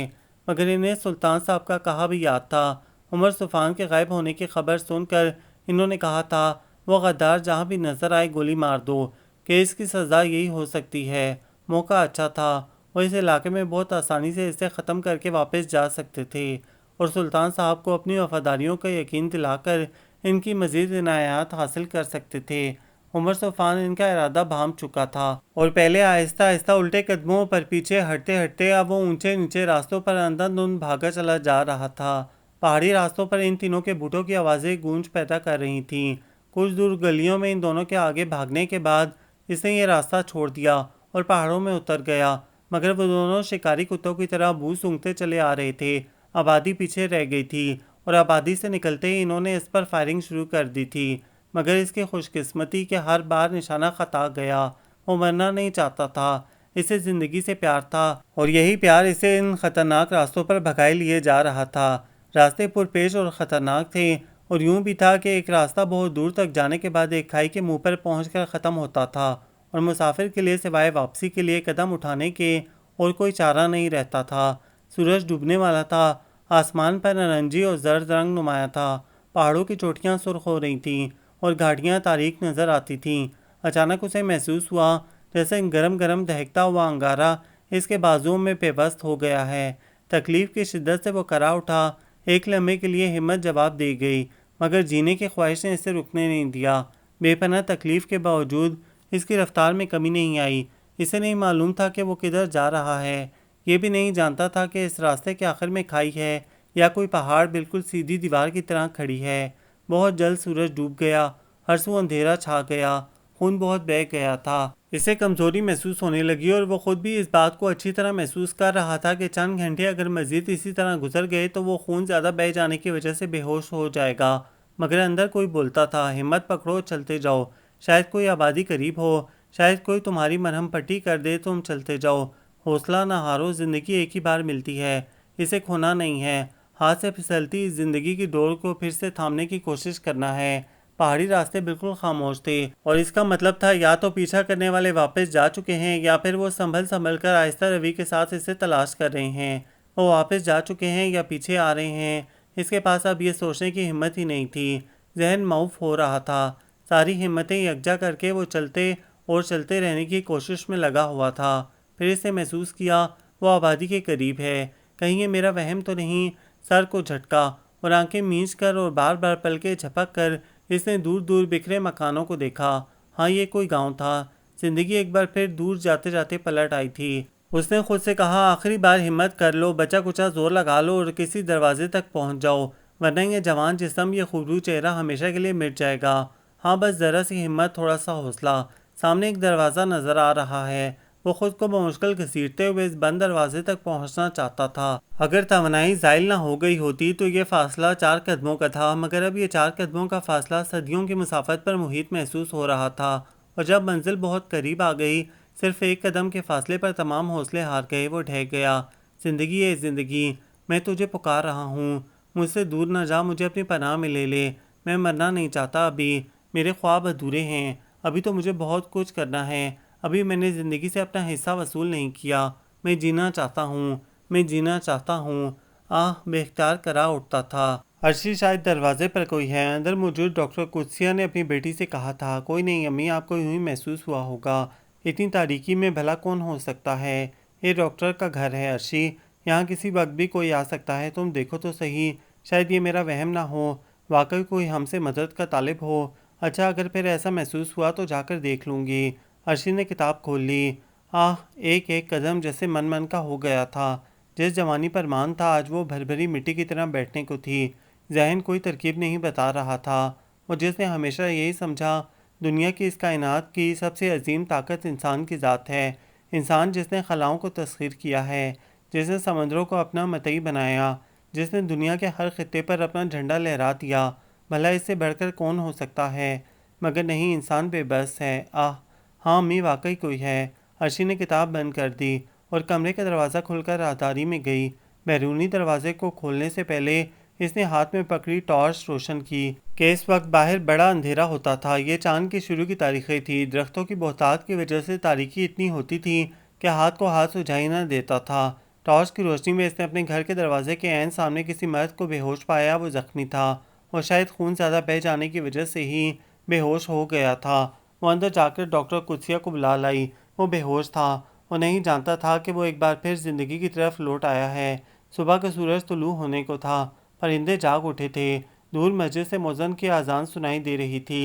مگر انہیں سلطان صاحب کا کہا بھی یاد تھا۔ عمر صفان کے غائب ہونے کی خبر سن کر انہوں نے کہا تھا، وہ غدار جہاں بھی نظر آئے گولی مار دو، کہ اس کی سزا یہی ہو سکتی ہے۔ موقع اچھا تھا، وہ اس علاقے میں بہت آسانی سے اسے ختم کر کے واپس جا سکتے تھے، اور سلطان صاحب کو اپنی وفاداریوں کا یقین دلا کر ان کی مزید عنایات حاصل کر سکتے تھے۔ عمر صفان ان کا ارادہ بھانپ چکا تھا، اور پہلے آہستہ آہستہ الٹے قدموں پر پیچھے ہٹتے ہٹتے اب وہ اونچے نیچے راستوں پر اندھا دھند بھاگا چلا جا رہا تھا۔ پہاڑی راستوں پر ان تینوں کے بوٹوں کی آوازیں گونج پیدا کر رہی تھیں۔ کچھ دور گلیوں میں ان دونوں کے آگے بھاگنے کے بعد اس نے یہ راستہ چھوڑ دیا اور پہاڑوں میں اتر گیا، مگر وہ دونوں شکاری کتوں کی طرح بو سونگھتے چلے آ رہے تھے۔ آبادی پیچھے رہ گئی تھی، اور آبادی سے نکلتے ہی انہوں نے اس پر فائرنگ شروع کر دی تھی، مگر اس کی خوش قسمتی کہ ہر بار نشانہ خطا گیا۔ وہ مرنا نہیں چاہتا تھا، اسے زندگی سے پیار تھا، اور یہی پیار اسے ان خطرناک راستوں پر بھگائے لیے جا رہا تھا۔ راستے پرپیش اور خطرناک تھے، اور یوں بھی تھا کہ ایک راستہ بہت دور تک جانے کے بعد ایک کھائی کے منہ پر پہنچ کر ختم ہوتا تھا، اور مسافر کے لیے سوائے واپسی کے لیے قدم اٹھانے کے اور کوئی چارہ نہیں رہتا تھا۔ سورج ڈوبنے والا تھا، آسمان پر نارنجی اور زرد رنگ نمایاں تھا، پہاڑوں کی چوٹیاں سرخ ہو رہی تھیں اور گھاٹیاں تاریک نظر آتی تھیں۔ اچانک اسے محسوس ہوا جیسے گرم گرم دہکتا ہوا انگارہ اس کے بازوؤں میں پیوست ہو گیا ہے۔ تکلیف کی شدت سے وہ کرا اٹھا۔ ایک لمحے کے لیے ہمت جواب دے گئی، مگر جینے کی خواہش نے اسے رکنے نہیں دیا۔ بے پناہ تکلیف کے باوجود اس کی رفتار میں کمی نہیں آئی۔ اسے نہیں معلوم تھا کہ وہ کدھر جا رہا ہے، یہ بھی نہیں جانتا تھا کہ اس راستے کے آخر میں کھائی ہے یا کوئی پہاڑ بالکل سیدھی دیوار کی طرح کھڑی ہے۔ بہت جلد سورج ڈوب گیا، ہر سو اندھیرا چھا گیا، خون بہت بہہ گیا تھا۔ اسے کمزوری محسوس ہونے لگی اور وہ خود بھی اس بات کو اچھی طرح محسوس کر رہا تھا کہ چند گھنٹے اگر مزید اسی طرح گزر گئے تو وہ خون زیادہ بہہ جانے کی وجہ سے بے ہوش ہو جائے گا۔ مگر اندر کوئی بولتا تھا، ہمت پکڑو، چلتے جاؤ، شاید کوئی آبادی قریب ہو، شاید کوئی تمہاری مرہم پٹی کر دے، تم چلتے جاؤ، حوصلہ نہ ہارو، زندگی ایک ہی بار ملتی ہے، اسے کھونا نہیں ہے، ہاتھ سے پھسلتی اس زندگی کی ڈور کو پھر سے تھامنے کی کوشش کرنا ہے۔ پہاڑی راستے بالکل خاموش تھے اور اس کا مطلب تھا یا تو پیچھا کرنے والے واپس جا چکے ہیں یا پھر وہ سنبھل کر آہستہ روی کے ساتھ اسے تلاش کر رہے ہیں۔ وہ واپس جا چکے ہیں یا پیچھے آ رہے ہیں، اس کے پاس اب یہ سوچنے کی ہمت ہی نہیں تھی۔ ذہن معوف ہو رہا تھا، ساری ہمتیں یکجا کر کے وہ چلتے اور چلتے رہنے کی کوشش میں لگا ہوا تھا۔ پھر اسے محسوس کیا وہ آبادی کے قریب ہے، کہیں یہ میرا وہم تو نہیں۔ سر کو جھٹکا اور آنکھیں مینچ کر اور بار بار پلکیں جھپک کر اس نے دور دور بکھرے مکانوں کو دیکھا۔ ہاں، یہ کوئی گاؤں تھا۔ زندگی ایک بار پھر دور جاتے جاتے پلٹ آئی تھی۔ اس نے خود سے کہا، آخری بار ہمت کر لو، بچا کچا زور لگا لو اور کسی دروازے تک پہنچ جاؤ، ورنہ یہ جوان جسم، یہ خوبرو چہرہ ہمیشہ کے لیے مٹ جائے گا۔ ہاں، بس ذرا سی ہمت، تھوڑا سا حوصلہ۔ سامنے ایک دروازہ نظر آ رہا ہے۔ وہ خود کو بمشکل گھسیٹتے ہوئے اس بند دروازے تک پہنچنا چاہتا تھا۔ اگر توانائی زائل نہ ہو گئی ہوتی تو یہ فاصلہ 4 قدموں کا تھا، مگر اب یہ 4 قدموں کا فاصلہ صدیوں کی مسافت پر محیط محسوس ہو رہا تھا، اور جب منزل بہت قریب آ گئی، صرف 1 قدم کے فاصلے پر تمام حوصلے ہار گئے، وہ ڈھہ گیا۔ زندگی ہے زندگی، میں تجھے پکار رہا ہوں، مجھ سے دور نہ جا، مجھے اپنی پناہ میں لے لے، میں مرنا نہیں چاہتا ابھی، میرے خواب ادھورے ہیں، ابھی تو مجھے بہت کچھ کرنا ہے، ابھی میں نے زندگی سے اپنا حصہ وصول نہیں کیا، میں جینا چاہتا ہوں، میں جینا چاہتا ہوں۔ بے اختیار کرا اٹھتا تھا۔ عرشی، شاید دروازے پر کوئی ہے۔ اندر موجود ڈاکٹر قدسیہ نے اپنی بیٹی سے کہا تھا، کوئی نہیں امی، آپ کو یوں ہی محسوس ہوا ہوگا، اتنی تاریکی میں بھلا کون ہو سکتا ہے، یہ ڈاکٹر کا گھر ہے عرشی، یہاں کسی وقت بھی کوئی آ سکتا ہے، تم دیکھو تو صحیح، شاید یہ میرا وہم نہ ہو، واقعی کوئی ہم سے مدد کا طالب ہو۔ اچھا، اگر پھر ایسا محسوس ہوا تو جا کر دیکھ لوں گی۔ عرشی نے کتاب کھول لی۔ ایک ایک قدم جیسے من کا ہو گیا تھا۔ جس جوانی پر مان تھا، آج وہ بھری مٹی کی طرح بیٹھنے کو تھی۔ ذہن کوئی ترکیب نہیں بتا رہا تھا، اور جس نے ہمیشہ یہی سمجھا، دنیا کی اس کائنات کی سب سے عظیم طاقت انسان کی ذات ہے، انسان جس نے خلاؤں کو تسخیر کیا ہے، جس نے سمندروں کو اپنا متعی بنایا، جس نے دنیا کے ہر خطے پر اپنا جھنڈا لہرا دیا، بھلا اس سے بڑھ کر کون ہو سکتا ہے؟ مگر نہیں، انسان بے بس ہے۔ ہاں امی، واقعی کوئی ہے۔ عرشی نے کتاب بند کر دی اور کمرے کا دروازہ کھول کر راہداری میں گئی۔ بیرونی دروازے کو کھولنے سے پہلے اس نے ہاتھ میں پکڑی ٹارچ روشن کی کہ اس وقت باہر بڑا اندھیرا ہوتا تھا۔ یہ چاند کی شروع کی تاریخیں تھی، درختوں کی بہتات کی وجہ سے تاریکی اتنی ہوتی تھی کہ ہاتھ کو ہاتھ سجھائی نہ دیتا تھا۔ ٹارچ کی روشنی میں اس نے اپنے گھر کے دروازے کے عین سامنے کسی مرد کو بے ہوش پایا۔ وہ زخمی تھا اور شاید خون زیادہ بہہ جانے کی وجہ سے ہی بے ہوش ہو گیا تھا۔ وہ اندر جا کر ڈاکٹر قدسیہ کو بلا لائی۔ وہ بے ہوش تھا، وہ نہیں جانتا تھا کہ وہ ایک بار پھر زندگی کی طرف لوٹ آیا ہے۔ صبح کا سورج طلوع ہونے کو تھا، پرندے جاگ اٹھے تھے، دور مسجد سے مؤذن کی اذان سنائی دے رہی تھی۔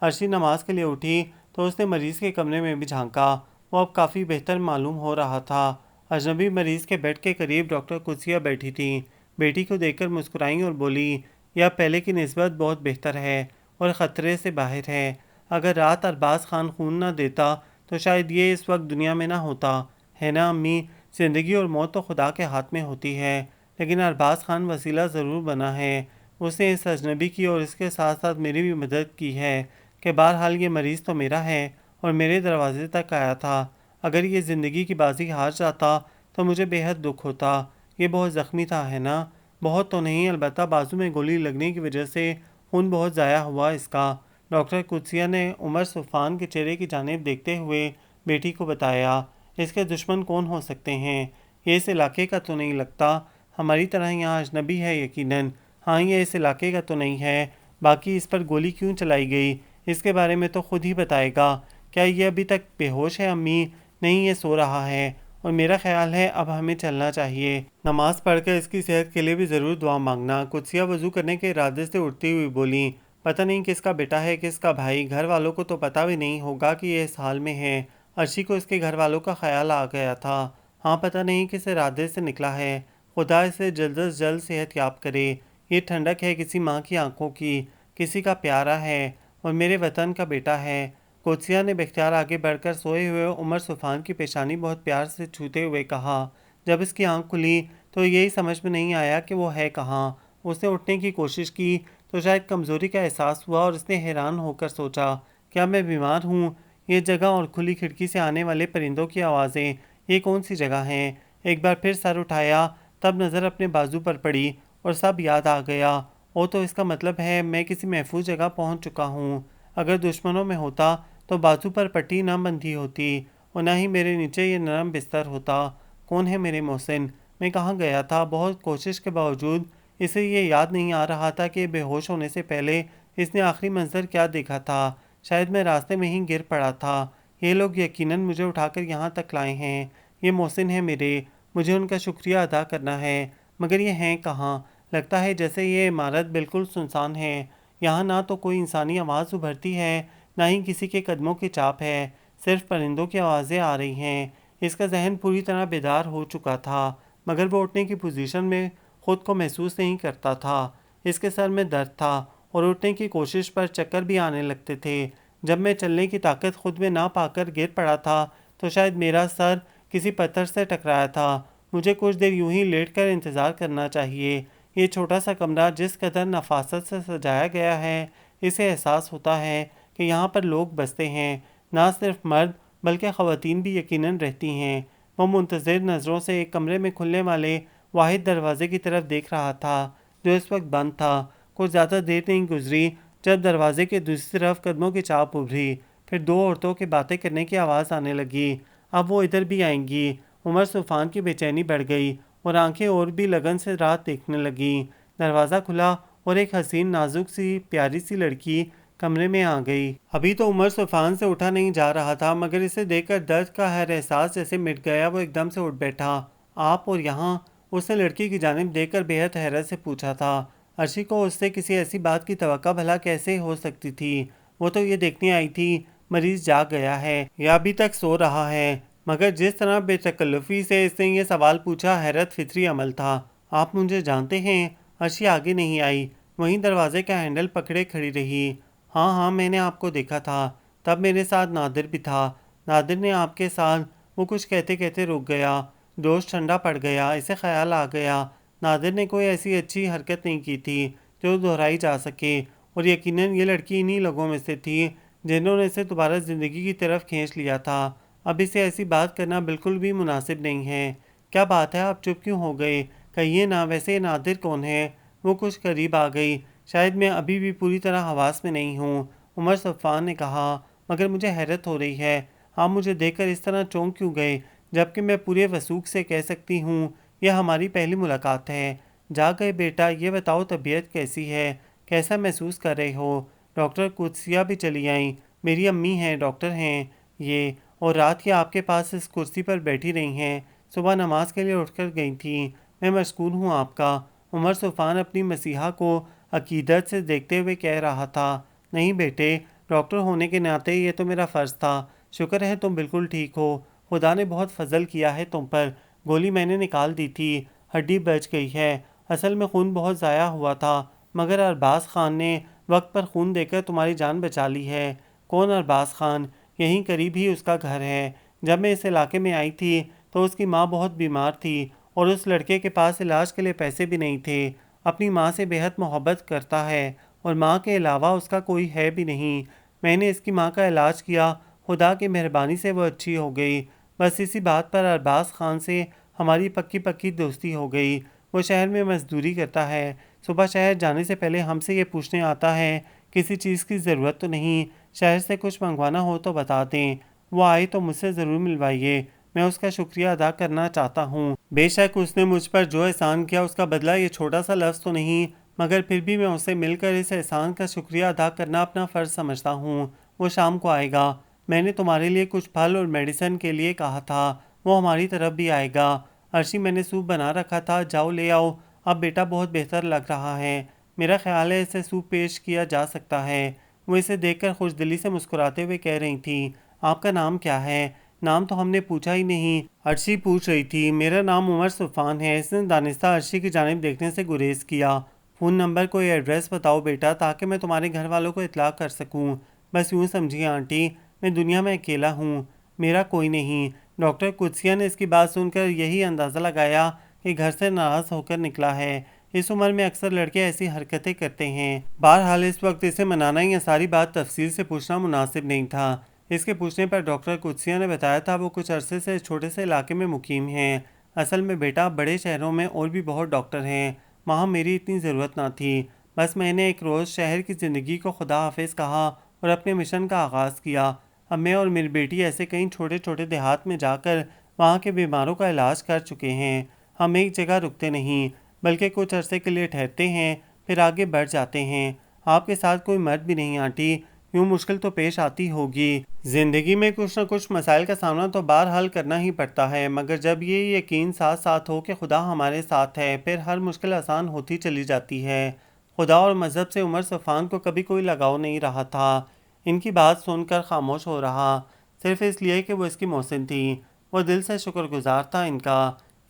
عرشی نماز کے لیے اٹھی تو اس نے مریض کے کمرے میں بھی جھانکا۔ وہ اب کافی بہتر معلوم ہو رہا تھا۔ اجنبی مریض کے بیڈ کے قریب ڈاکٹر قدسیہ بیٹھی تھیں۔ بیٹی کو دیکھ کر مسکرائیں اور بولی، یہ پہلے کی نسبت بہت بہتر ہے اور خطرے سے باہر ہے۔ اگر رات ارباز خان خون نہ دیتا تو شاید یہ اس وقت دنیا میں نہ ہوتا، ہے نا امی؟ زندگی اور موت تو خدا کے ہاتھ میں ہوتی ہے، لیکن ارباز خان وسیلہ ضرور بنا ہے۔ اس نے اس اجنبی کی اور اس کے ساتھ ساتھ میری بھی مدد کی ہے کہ بہرحال یہ مریض تو میرا ہے اور میرے دروازے تک آیا تھا۔ اگر یہ زندگی کی بازی ہار جاتا تو مجھے بے حد دکھ ہوتا۔ یہ بہت زخمی تھا، ہے نا؟ بہت تو نہیں، البتہ بازو میں گولی لگنے کی وجہ سے خون بہت ضائع ہوا اس کا۔ ڈاکٹر قدسیہ نے عمر صفان کے چہرے کی جانب دیکھتے ہوئے بیٹی کو بتایا، اس کے دشمن کون ہو سکتے ہیں؟ یہ اس علاقے کا تو نہیں لگتا، ہماری طرح یہاں اجنبی ہے یقیناً۔ ہاں، یہ اس علاقے کا تو نہیں ہے، باقی اس پر گولی کیوں چلائی گئی اس کے بارے میں تو خود ہی بتائے گا۔ کیا یہ ابھی تک بے ہوش ہے امی؟ نہیں، یہ سو رہا ہے اور میرا خیال ہے اب ہمیں چلنا چاہیے۔ نماز پڑھ کر اس کی صحت کے لیے بھی ضرور دعا مانگنا۔ قدسیہ وضو کرنے کے ارادے سے اٹھتی ہوئی بولی، پتہ نہیں کس کا بیٹا ہے کس کا بھائی، گھر والوں کو تو پتہ بھی نہیں ہوگا کہ یہ اس حال میں ہے۔ عرشی کو اس کے گھر والوں کا خیال آ گیا تھا۔ ہاں، پتہ نہیں کس ارادے سے نکلا ہے، خدا اسے جلد از جلد صحت یاب کرے۔ یہ ٹھنڈک ہے کسی ماں کی آنکھوں کی، کسی کا پیارا ہے اور میرے وطن کا بیٹا ہے۔ قدسیہ نے باختیار آگے بڑھ کر سوئے ہوئے عمر صفان کی پیشانی بہت پیار سے چھوتے ہوئے کہا۔ جب اس کی آنکھ کھلی تو یہی سمجھ میں نہیں آیا کہ وہ ہے کہاں۔ اس نے اٹھنے کی کوشش کی تو شاید کمزوری کا احساس ہوا اور اس نے حیران ہو کر سوچا، کیا میں بیمار ہوں؟ یہ جگہ اور کھلی کھڑکی سے آنے والے پرندوں کی آوازیں، یہ کون سی جگہ ہیں؟ ایک بار پھر سر اٹھایا، تب نظر اپنے بازو پر پڑی اور سب یاد آ گیا۔ او تو اس کا مطلب ہے میں کسی محفوظ جگہ پہنچ چکا ہوں۔ اگر دشمنوں میں ہوتا تو بازو پر پٹی نہ بندھی ہوتی اور نہ ہی میرے نیچے یہ نرم بستر ہوتا۔ کون ہے میرے محسن؟ میں کہاں گیا تھا؟ بہت کوشش کے باوجود اسے یہ یاد نہیں آ رہا تھا کہ بے ہوش ہونے سے پہلے اس نے آخری منظر کیا دیکھا تھا۔ شاید میں راستے میں ہی گر پڑا تھا۔ یہ لوگ یقیناً مجھے اٹھا کر یہاں تک لائے ہیں۔ یہ محسن ہیں میرے، مجھے ان کا شکریہ ادا کرنا ہے، مگر یہ ہیں کہاں؟ لگتا ہے جیسے یہ عمارت بالکل سنسان ہے۔ یہاں نہ تو کوئی انسانی آواز ابھرتی ہے، نہ ہی کسی کے قدموں کی چاپ ہے، صرف پرندوں کی آوازیں آ رہی ہیں۔ اس کا ذہن پوری طرح بیدار ہو چکا تھا، مگر وہ اٹھنے کی پوزیشن میں خود کو محسوس نہیں کرتا تھا۔ اس کے سر میں درد تھا اور اٹھنے کی کوشش پر چکر بھی آنے لگتے تھے۔ جب میں چلنے کی طاقت خود میں نہ پا کر گر پڑا تھا تو شاید میرا سر کسی پتھر سے ٹکرایا تھا۔ مجھے کچھ دیر یوں ہی لیٹ کر انتظار کرنا چاہیے۔ یہ چھوٹا سا کمرہ جس قدر نفاست سے سجایا گیا ہے، اسے احساس ہوتا ہے کہ یہاں پر لوگ بستے ہیں، نہ صرف مرد بلکہ خواتین بھی یقیناً رہتی ہیں۔ وہ منتظر نظروں سے ایک کمرے میں کھلنے والے واحد دروازے کی طرف دیکھ رہا تھا جو اس وقت بند تھا۔ کچھ زیادہ دیر نہیں گزری جب دروازے کے دوسری طرف قدموں کی چاپ ابھری، پھر دو عورتوں کے باتیں کرنے کی آواز آنے لگی۔ اب وہ ادھر بھی آئیں گی۔ عمر صفان کی بے چینی بڑھ گئی اور آنکھیں اور بھی لگن سے رات دیکھنے لگیں۔ دروازہ کھلا اور ایک حسین نازک سی پیاری سی لڑکی کمرے میں آ گئی۔ ابھی تو عمر صفان سے اٹھا نہیں جا رہا تھا، مگر اسے دیکھ کر درد کا ہر احساس جیسے مٹ گیا۔ وہ ایک دم سے اٹھ بیٹھا۔ آپ اور یہاں؟ اس نے لڑکی کی جانب دیکھ کر بے حد حیرت سے پوچھا تھا۔ عرشی کو اس سے کسی ایسی بات کی توقع بھلا کیسے ہو سکتی تھی؟ وہ تو یہ دیکھنے آئی تھی مریض جاگ گیا ہے یا ابھی تک سو رہا ہے، مگر جس طرح بے تکلفی سے اس نے یہ سوال پوچھا، حیرت فطری عمل تھا۔ آپ مجھے جانتے ہیں؟ عرشی آگے نہیں آئی، وہیں دروازے کا ہینڈل پکڑے کھڑی رہی۔ ہاں ہاں، میں نے آپ کو دیکھا تھا، تب میرے ساتھ نادر بھی تھا۔ نادر نے آپ کے ساتھ؟ وہ کچھ کہتے کہتے رک گیا۔ جوش ٹھنڈا پڑ گیا۔ اسے خیال آ گیا نادر نے کوئی ایسی اچھی حرکت نہیں کی تھی جو دہرائی جا سکے، اور یقیناً یہ لڑکی انہی لوگوں میں سے تھی جنہوں نے اسے دوبارہ زندگی کی طرف کھینچ لیا تھا۔ اب اسے ایسی بات کرنا بالکل بھی مناسب نہیں ہے۔ کیا بات ہے، آپ چپ کیوں ہو گئے؟ کہیے نا، ویسے نادر کون ہے؟ وہ کچھ قریب آ گئی۔ شاید میں ابھی بھی پوری طرح حواس میں نہیں ہوں، عمر صفان نے کہا، مگر مجھے حیرت ہو رہی ہے، آپ مجھے دیکھ کر اس طرح چونک کیوں گئے، جبکہ میں پورے وثوق سے کہہ سکتی ہوں یہ ہماری پہلی ملاقات ہے۔ جاگ گئے بیٹا؟ یہ بتاؤ طبیعت کیسی ہے، کیسا محسوس کر رہے ہو؟ ڈاکٹر قدسیہ بھی چلی آئیں، میری امی ہیں، ڈاکٹر ہیں یہ، اور رات کی آپ کے پاس اس کرسی پر بیٹھی رہی ہیں، صبح نماز کے لیے اٹھ کر گئی تھیں۔ میں مشکور ہوں آپ کا۔ عمر صفان اپنی مسیحا کو عقیدت سے دیکھتے ہوئے کہہ رہا تھا۔ نہیں بیٹے، ڈاکٹر ہونے کے ناطے یہ تو میرا فرض تھا۔ شکر ہے تم بالکل ٹھیک ہو، خدا نے بہت فضل کیا ہے تم پر۔ گولی میں نے نکال دی تھی، ہڈی بچ گئی ہے۔ اصل میں خون بہت ضائع ہوا تھا، مگر ارباز خان نے وقت پر خون دے کر تمہاری جان بچا لی ہے۔ کون ارباز خان؟ یہیں قریب ہی اس کا گھر ہے۔ جب میں اس علاقے میں آئی تھی تو اس کی ماں بہت بیمار تھی اور اس لڑکے کے پاس علاج کے لیے پیسے بھی نہیں تھے۔ اپنی ماں سے بے حد محبت کرتا ہے اور ماں کے علاوہ اس کا کوئی ہے بھی نہیں۔ میں نے اس کی ماں کا علاج کیا، خدا کی مہربانی سے وہ اچھی ہو گئی۔ بس اسی بات پر ارباز خان سے ہماری پکی پکی دوستی ہو گئی۔ وہ شہر میں مزدوری کرتا ہے، صبح شہر جانے سے پہلے ہم سے یہ پوچھنے آتا ہے کسی چیز کی ضرورت تو نہیں، شہر سے کچھ منگوانا ہو تو بتا دیں۔ وہ آئے تو مجھ سے ضرور ملوائیے، میں اس کا شکریہ ادا کرنا چاہتا ہوں۔ بے شک اس نے مجھ پر جو احسان کیا اس کا بدلہ یہ چھوٹا سا لفظ تو نہیں، مگر پھر بھی میں اسے مل کر اس احسان کا شکریہ ادا کرنا اپنا فرض سمجھتا ہوں۔ وہ شام کو آئے گا۔ میں نے تمہارے لیے کچھ پھل اور میڈیسن کے لیے کہا تھا، وہ ہماری طرف بھی آئے گا۔ عرشی میں نے سوپ بنا رکھا تھا، جاؤ لے آؤ۔ اب بیٹا بہت بہتر لگ رہا ہے، میرا خیال ہے اسے سوپ پیش کیا جا سکتا ہے۔ وہ اسے دیکھ کر خوش دلی سے مسکراتے ہوئے کہہ رہی تھی، آپ کا نام کیا ہے؟ نام تو ہم نے پوچھا ہی نہیں، عرشی پوچھ رہی تھی۔ میرا نام عمر صفان ہے۔ اس نے دانستہ عرشی کی جانب دیکھنے سے گریز کیا۔ فون نمبر کوئی ایڈریس بتاؤ بیٹا، تاکہ میں تمہارے گھر والوں کو اطلاع کر سکوں۔ بس یوں سمجھیے آنٹی، میں دنیا میں اکیلا ہوں، میرا کوئی نہیں۔ ڈاکٹر قدسیہ نے اس کی بات سن کر یہی اندازہ لگایا کہ گھر سے ناراض ہو کر نکلا ہے۔ اس عمر میں اکثر لڑکے ایسی حرکتیں کرتے ہیں۔ بہرحال اس وقت اسے منانا یا ساری بات تفصیل سے پوچھنا مناسب نہیں تھا۔ اس کے پوچھنے پر ڈاکٹر قدسیہ نے بتایا تھا وہ کچھ عرصے سے اس چھوٹے سے علاقے میں مقیم ہیں۔ اصل میں بیٹا بڑے شہروں میں اور بھی بہت ڈاکٹر ہیں، وہاں میری اتنی ضرورت نہ تھی۔ بس میں نے ایک روز شہر کی زندگی کو خدا حافظ کہا اور اپنے مشن کا آغاز کیا۔ اب میں اور میری بیٹی ایسے کئی چھوٹے چھوٹے دیہات میں جا کر وہاں کے بیماروں کا علاج کر چکے ہیں۔ ہم ایک جگہ رکتے نہیں، بلکہ کچھ عرصے کے لیے ٹھہرتے ہیں، پھر آگے بڑھ جاتے ہیں۔ آپ کے ساتھ کوئی مرد بھی نہیں آنٹی، یوں مشکل تو پیش آتی ہوگی۔ زندگی میں کچھ نہ کچھ مسائل کا سامنا تو بہرحال کرنا ہی پڑتا ہے، مگر جب یہ یقین ساتھ ساتھ ہو کہ خدا ہمارے ساتھ ہے، پھر ہر مشکل آسان ہوتی چلی جاتی ہے۔ خدا اور مذہب سے عمر صفان کو کبھی کوئی لگاؤ نہیں رہا تھا۔ ان کی بات سن کر خاموش ہو رہا، صرف اس لیے کہ وہ اس کی محسن تھی۔ وہ دل سے شکر گزار تھا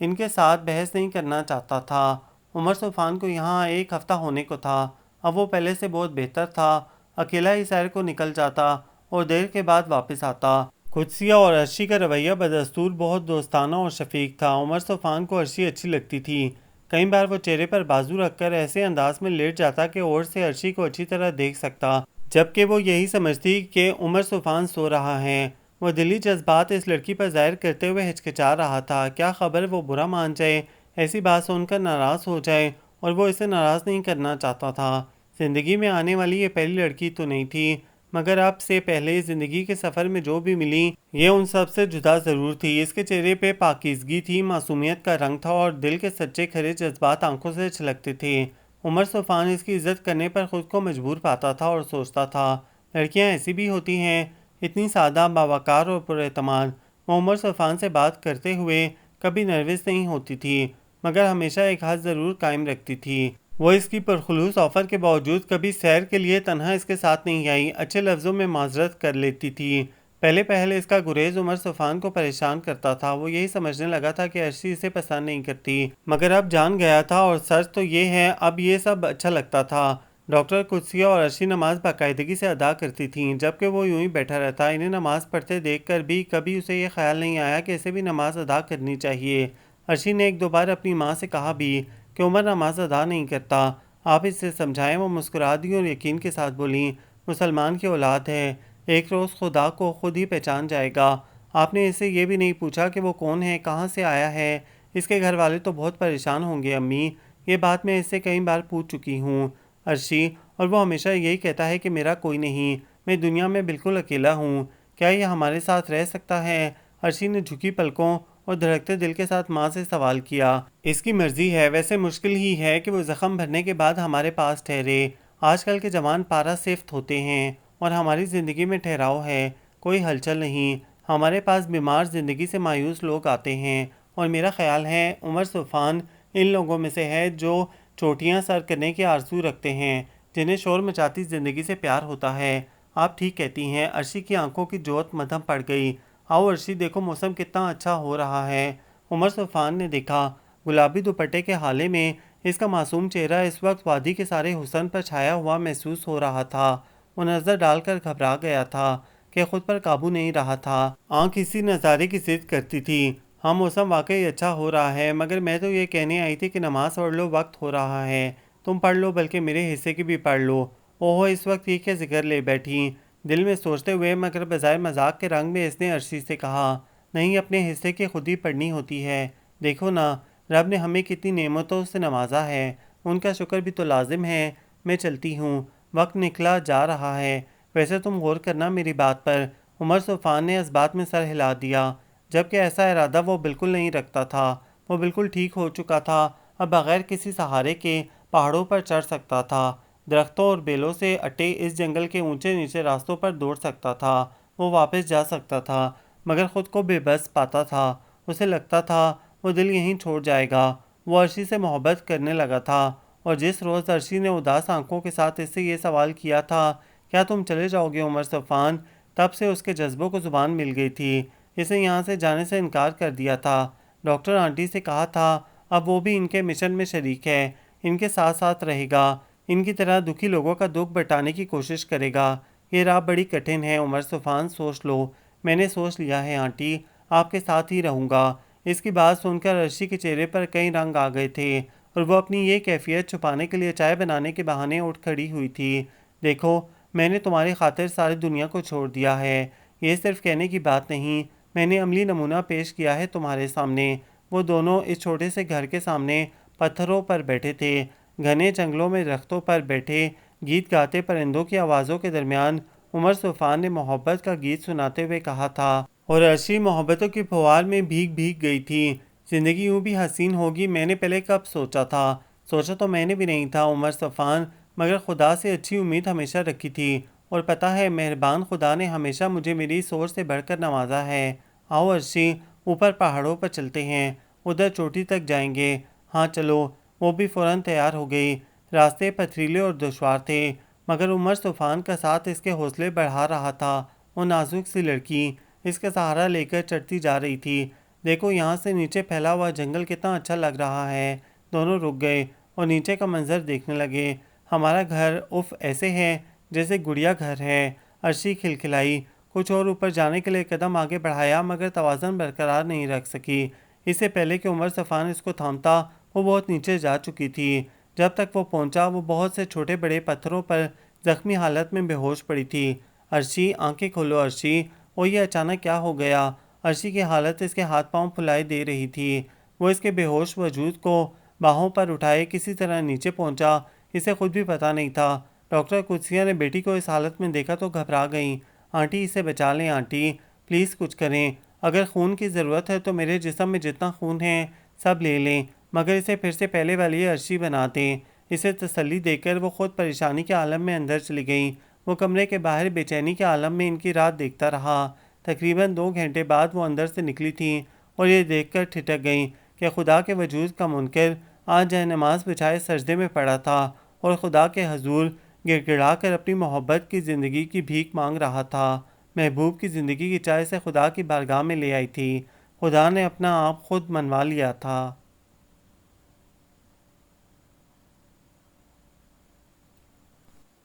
ان کے ساتھ بحث نہیں کرنا چاہتا تھا۔ عمر صفان کو یہاں ایک ہفتہ ہونے کو تھا، اب وہ پہلے سے بہت بہتر تھا۔ اکیلا ہی سیر کو نکل جاتا اور دیر کے بعد واپس آتا۔ قدسیہ اور عرشی کا رویہ بدستور بہت دوستانہ اور شفیق تھا۔ عمر صفان کو عرشی اچھی لگتی تھی۔ کئی بار وہ چہرے پر بازو رکھ کر ایسے انداز میں لیٹ جاتا کہ اور سے عرشی کو اچھی طرح دیکھ سکتا، جبکہ وہ یہی سمجھتی کہ عمر صفان سو رہا ہے۔ وہ دلی جذبات اس لڑکی پر ظاہر کرتے ہوئے ہچکچا رہا تھا، کیا خبر وہ برا مان جائے، ایسی بات سن کر ناراض ہو جائے، اور وہ اسے ناراض نہیں کرنا چاہتا تھا۔ زندگی میں آنے والی یہ پہلی لڑکی تو نہیں تھی، مگر اب سے پہلے زندگی کے سفر میں جو بھی ملی یہ ان سب سے جدا ضرور تھی۔ اس کے چہرے پہ پاکیزگی تھی، معصومیت کا رنگ تھا اور دل کے سچے کھرے جذبات آنکھوں سے چھلکتے تھے۔ عمر صفان اس کی عزت کرنے پر خود کو مجبور پاتا تھا اور سوچتا تھا، لڑکیاں ایسی بھی ہوتی ہیں، اتنی سادہ، باوقار اور پر اعتماد۔ وہ عمر صفان سے بات کرتے ہوئے کبھی نروس نہیں ہوتی تھی، مگر ہمیشہ ایک حد ضرور قائم رکھتی تھی۔ وہ اس کی پرخلوص آفر کے باوجود کبھی سیر کے لیے تنہا اس کے ساتھ نہیں آئی، اچھے لفظوں میں معذرت کر لیتی تھی۔ پہلے اس کا گریز عمر صفان کو پریشان کرتا تھا۔ وہ یہی سمجھنے لگا تھا کہ عرشی اسے پسند نہیں کرتی، مگر اب جان گیا تھا اور سچ تو یہ ہے اب یہ سب اچھا لگتا تھا۔ ڈاکٹر قدسیہ اور عرشی نماز باقاعدگی سے ادا کرتی تھیں، جبکہ وہ یوں ہی بیٹھا رہتا۔ انہیں نماز پڑھتے دیکھ کر بھی کبھی اسے یہ خیال نہیں آیا کہ اسے بھی نماز ادا کرنی چاہیے۔ عرشی نے ایک دو بار اپنی ماں سے کہا بھی کہ عمر نماز ادا نہیں کرتا، آپ اس سے سمجھائیں۔ وہ مسکرا دی اور یقین کے ساتھ بولیں، مسلمان کی اولاد ہے، ایک روز خدا کو خود ہی پہچان جائے گا۔ آپ نے اس سے یہ بھی نہیں پوچھا کہ وہ کون ہے، کہاں سے آیا ہے؟ اس کے گھر والے تو بہت پریشان ہوں گے امی، یہ بات میں اس سے کئی بار پوچھ چکی ہوں عرشی، اور وہ ہمیشہ یہی کہتا ہے کہ میرا کوئی نہیں، میں دنیا میں بالکل اکیلا ہوں، کیا یہ ہمارے ساتھ رہ سکتا ہے؟ عرشی نے جھکی پلکوں اور دھڑکتے دل کے ساتھ ماں سے سوال کیا۔ اس کی مرضی ہے، ویسے مشکل ہی ہے کہ وہ زخم بھرنے کے بعد ہمارے پاس ٹھہرے۔ آج کل کے جوان پارا سفت ہوتے ہیں اور ہماری زندگی میں ٹھہراؤ ہے، کوئی ہلچل نہیں۔ ہمارے پاس بیمار زندگی سے مایوس لوگ آتے ہیں، اور میرا خیال ہے عمر صفان ان لوگوں میں سے ہے جو چوٹیاں سر کرنے کی آرزو رکھتے ہیں، جنہیں شور مچاتی زندگی سے پیار ہوتا ہے۔ آپ ٹھیک کہتی ہیں۔ عرشی کی آنکھوں کی جوت مدھم پڑ گئی۔ آؤ عرشی، دیکھو موسم کتنا اچھا ہو رہا ہے۔ عمر صفان نے دیکھا، گلابی دوپٹے کے حالے میں اس کا معصوم چہرہ اس وقت وادی کے سارے حسن پر چھایا ہوا محسوس ہو رہا تھا۔ وہ نظر ڈال کر گھبرا گیا تھا کہ خود پر قابو نہیں رہا تھا۔ آنکھ اسی نظارے کی ضد کرتی تھی۔ ہاں موسم واقعی اچھا ہو رہا ہے، مگر میں تو یہ کہنے آئی تھی کہ نماز پڑھ لو، وقت ہو رہا ہے۔ تم پڑھ لو، بلکہ میرے حصے کی بھی پڑھ لو۔ اوہو، اس وقت یہ کیا ذکر لے بیٹھی؟ دل میں سوچتے ہوئے مگر بظاہر مذاق کے رنگ میں اس نے عرشی سے کہا، نہیں، اپنے حصے کی خود ہی پڑھنی ہوتی ہے۔ دیکھو نا، رب نے ہمیں کتنی نعمتوں سے نوازا ہے، ان کا شکر بھی تو لازم ہے۔ میں چلتی ہوں، وقت نکلا جا رہا ہے، ویسے تم غور کرنا میری بات پر۔ عمر صفان نے اس بات میں سر ہلا دیا، جبکہ ایسا ارادہ وہ بالکل نہیں رکھتا تھا۔ وہ بالکل ٹھیک ہو چکا تھا، اب بغیر کسی سہارے کے پہاڑوں پر چڑھ سکتا تھا، درختوں اور بیلوں سے اٹے اس جنگل کے اونچے نیچے راستوں پر دوڑ سکتا تھا، وہ واپس جا سکتا تھا، مگر خود کو بے بس پاتا تھا۔ اسے لگتا تھا وہ دل یہیں چھوڑ جائے گا۔ وہ عرشی سے محبت کرنے لگا تھا، اور جس روز عرشی نے اداس آنکھوں کے ساتھ اس سے یہ سوال کیا تھا کیا تم چلے جاؤ گے عمر صفان، تب سے اس کے جذبوں کو زبان مل گئی تھی۔ اسے یہاں سے جانے سے انکار کر دیا تھا۔ ڈاکٹر آنٹی سے کہا تھا اب وہ بھی ان کے مشن میں شریک ہے، ان کے ساتھ ساتھ رہے گا، ان کی طرح دکھی لوگوں کا دکھ بٹانے کی کوشش کرے گا۔ یہ راہ بڑی کٹھن ہے عمر صفان، سوچ لو۔ میں نے سوچ لیا ہے آنٹی، آپ کے ساتھ ہی رہوں گا۔ اس کی بات سن کر عرشی کے چہرے پر کئی رنگ آ گئے تھے، اور وہ اپنی یہ کیفیت چھپانے کے لیے چائے بنانے کے بہانے اٹھ کھڑی ہوئی تھی۔ دیکھو، میں نے تمہاری خاطر ساری دنیا کو چھوڑ دیا ہے، یہ صرف کہنے کی بات نہیں، میں نے عملی نمونہ پیش کیا ہے تمہارے سامنے۔ وہ دونوں اس چھوٹے سے گھر کے سامنے پتھروں پر بیٹھے تھے، گھنے جنگلوں میں درختوں پر بیٹھے گیت گاتے پرندوں کی آوازوں کے درمیان عمر صفان نے محبت کا گیت سناتے ہوئے کہا تھا، اور عرشی محبتوں کی پھوار میں بھیگ بھیگ گئی تھی۔ زندگی یوں بھی حسین ہوگی میں نے پہلے کب سوچا تھا؟ سوچا تو میں نے بھی نہیں تھا عمر صفان، مگر خدا سے اچھی امید ہمیشہ رکھی تھی، اور پتہ ہے مہربان خدا نے ہمیشہ مجھے میری سوچ سے بڑھ کر نوازا ہے۔ آؤ عرشی، اوپر پہاڑوں پر چلتے ہیں، ادھر چوٹی تک جائیں گے۔ ہاں چلو۔ وہ بھی فوراً تیار ہو گئی۔ راستے پتھریلے اور دشوار تھے، مگر عمر صفان کا ساتھ اس کے حوصلے بڑھا رہا تھا۔ وہ نازک سی لڑکی اس کا سہارا لے کر چڑھتی جا رہی تھی۔ دیکھو یہاں سے نیچے پھیلا ہوا جنگل کتنا اچھا لگ رہا ہے۔ دونوں رک گئے اور نیچے کا منظر دیکھنے لگے۔ ہمارا گھر اف ایسے ہے جیسے گڑیا گھر ہے، عرشی کھلکھلائی۔ کچھ اور اوپر جانے کے لیے قدم آگے بڑھایا، مگر توازن برقرار نہیں رکھ سکی۔ اس سے پہلے کہ عمر صفان اس کو تھامتا، وہ بہت نیچے جا چکی تھی۔ جب تک وہ پہنچا وہ بہت سے چھوٹے بڑے پتھروں پر زخمی حالت میں بے ہوش پڑی تھی۔ عرشی، آنکھیں کھولو عرشی۔ اور یہ اچانک کیا ہو گیا؟ عرشی کی حالت اس کے ہاتھ پاؤں پھلائے دے رہی تھی۔ وہ اس کے بے ہوش وجود کو باہوں پر اٹھائے کسی طرح نیچے پہنچا، اسے خود بھی پتہ نہیں تھا۔ ڈاکٹر قدسیہ نے بیٹی کو اس حالت میں دیکھا تو گھبرا گئیں۔ آنٹی، اسے بچا لیں آنٹی، پلیز کچھ کریں۔ اگر خون کی ضرورت ہے تو میرے جسم میں جتنا خون ہے سب لے لیں، مگر اسے پھر سے پہلے والی عرشی بنا دیں۔ اسے تسلی دے کر وہ خود پریشانی کے عالم میں اندر چلی گئیں۔ وہ کمرے کے باہر بے چینی کے عالم میں ان کی رات دیکھتا رہا۔ تقریباً 2 گھنٹے بعد وہ اندر سے نکلی تھیں اور یہ دیکھ کر ٹھٹک گئیں کہ خدا کے وجود کا منکر آج جائے نماز بچھائے سجدے میں پڑا تھا اور خدا کے حضور گڑ گڑا کر اپنی محبت کی زندگی کی بھیک مانگ رہا تھا۔ محبوب کی زندگی کی چائے سے خدا کی بارگاہ میں لے آئی تھی۔ خدا نے اپنا آپ خود منوا لیا تھا۔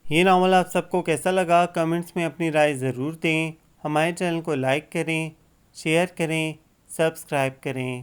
یہ ناول آپ سب کو کیسا لگا؟ کمنٹس میں اپنی رائے ضرور دیں۔ ہمارے چینل کو لائک کریں، شیئر کریں، سبسکرائب کریں۔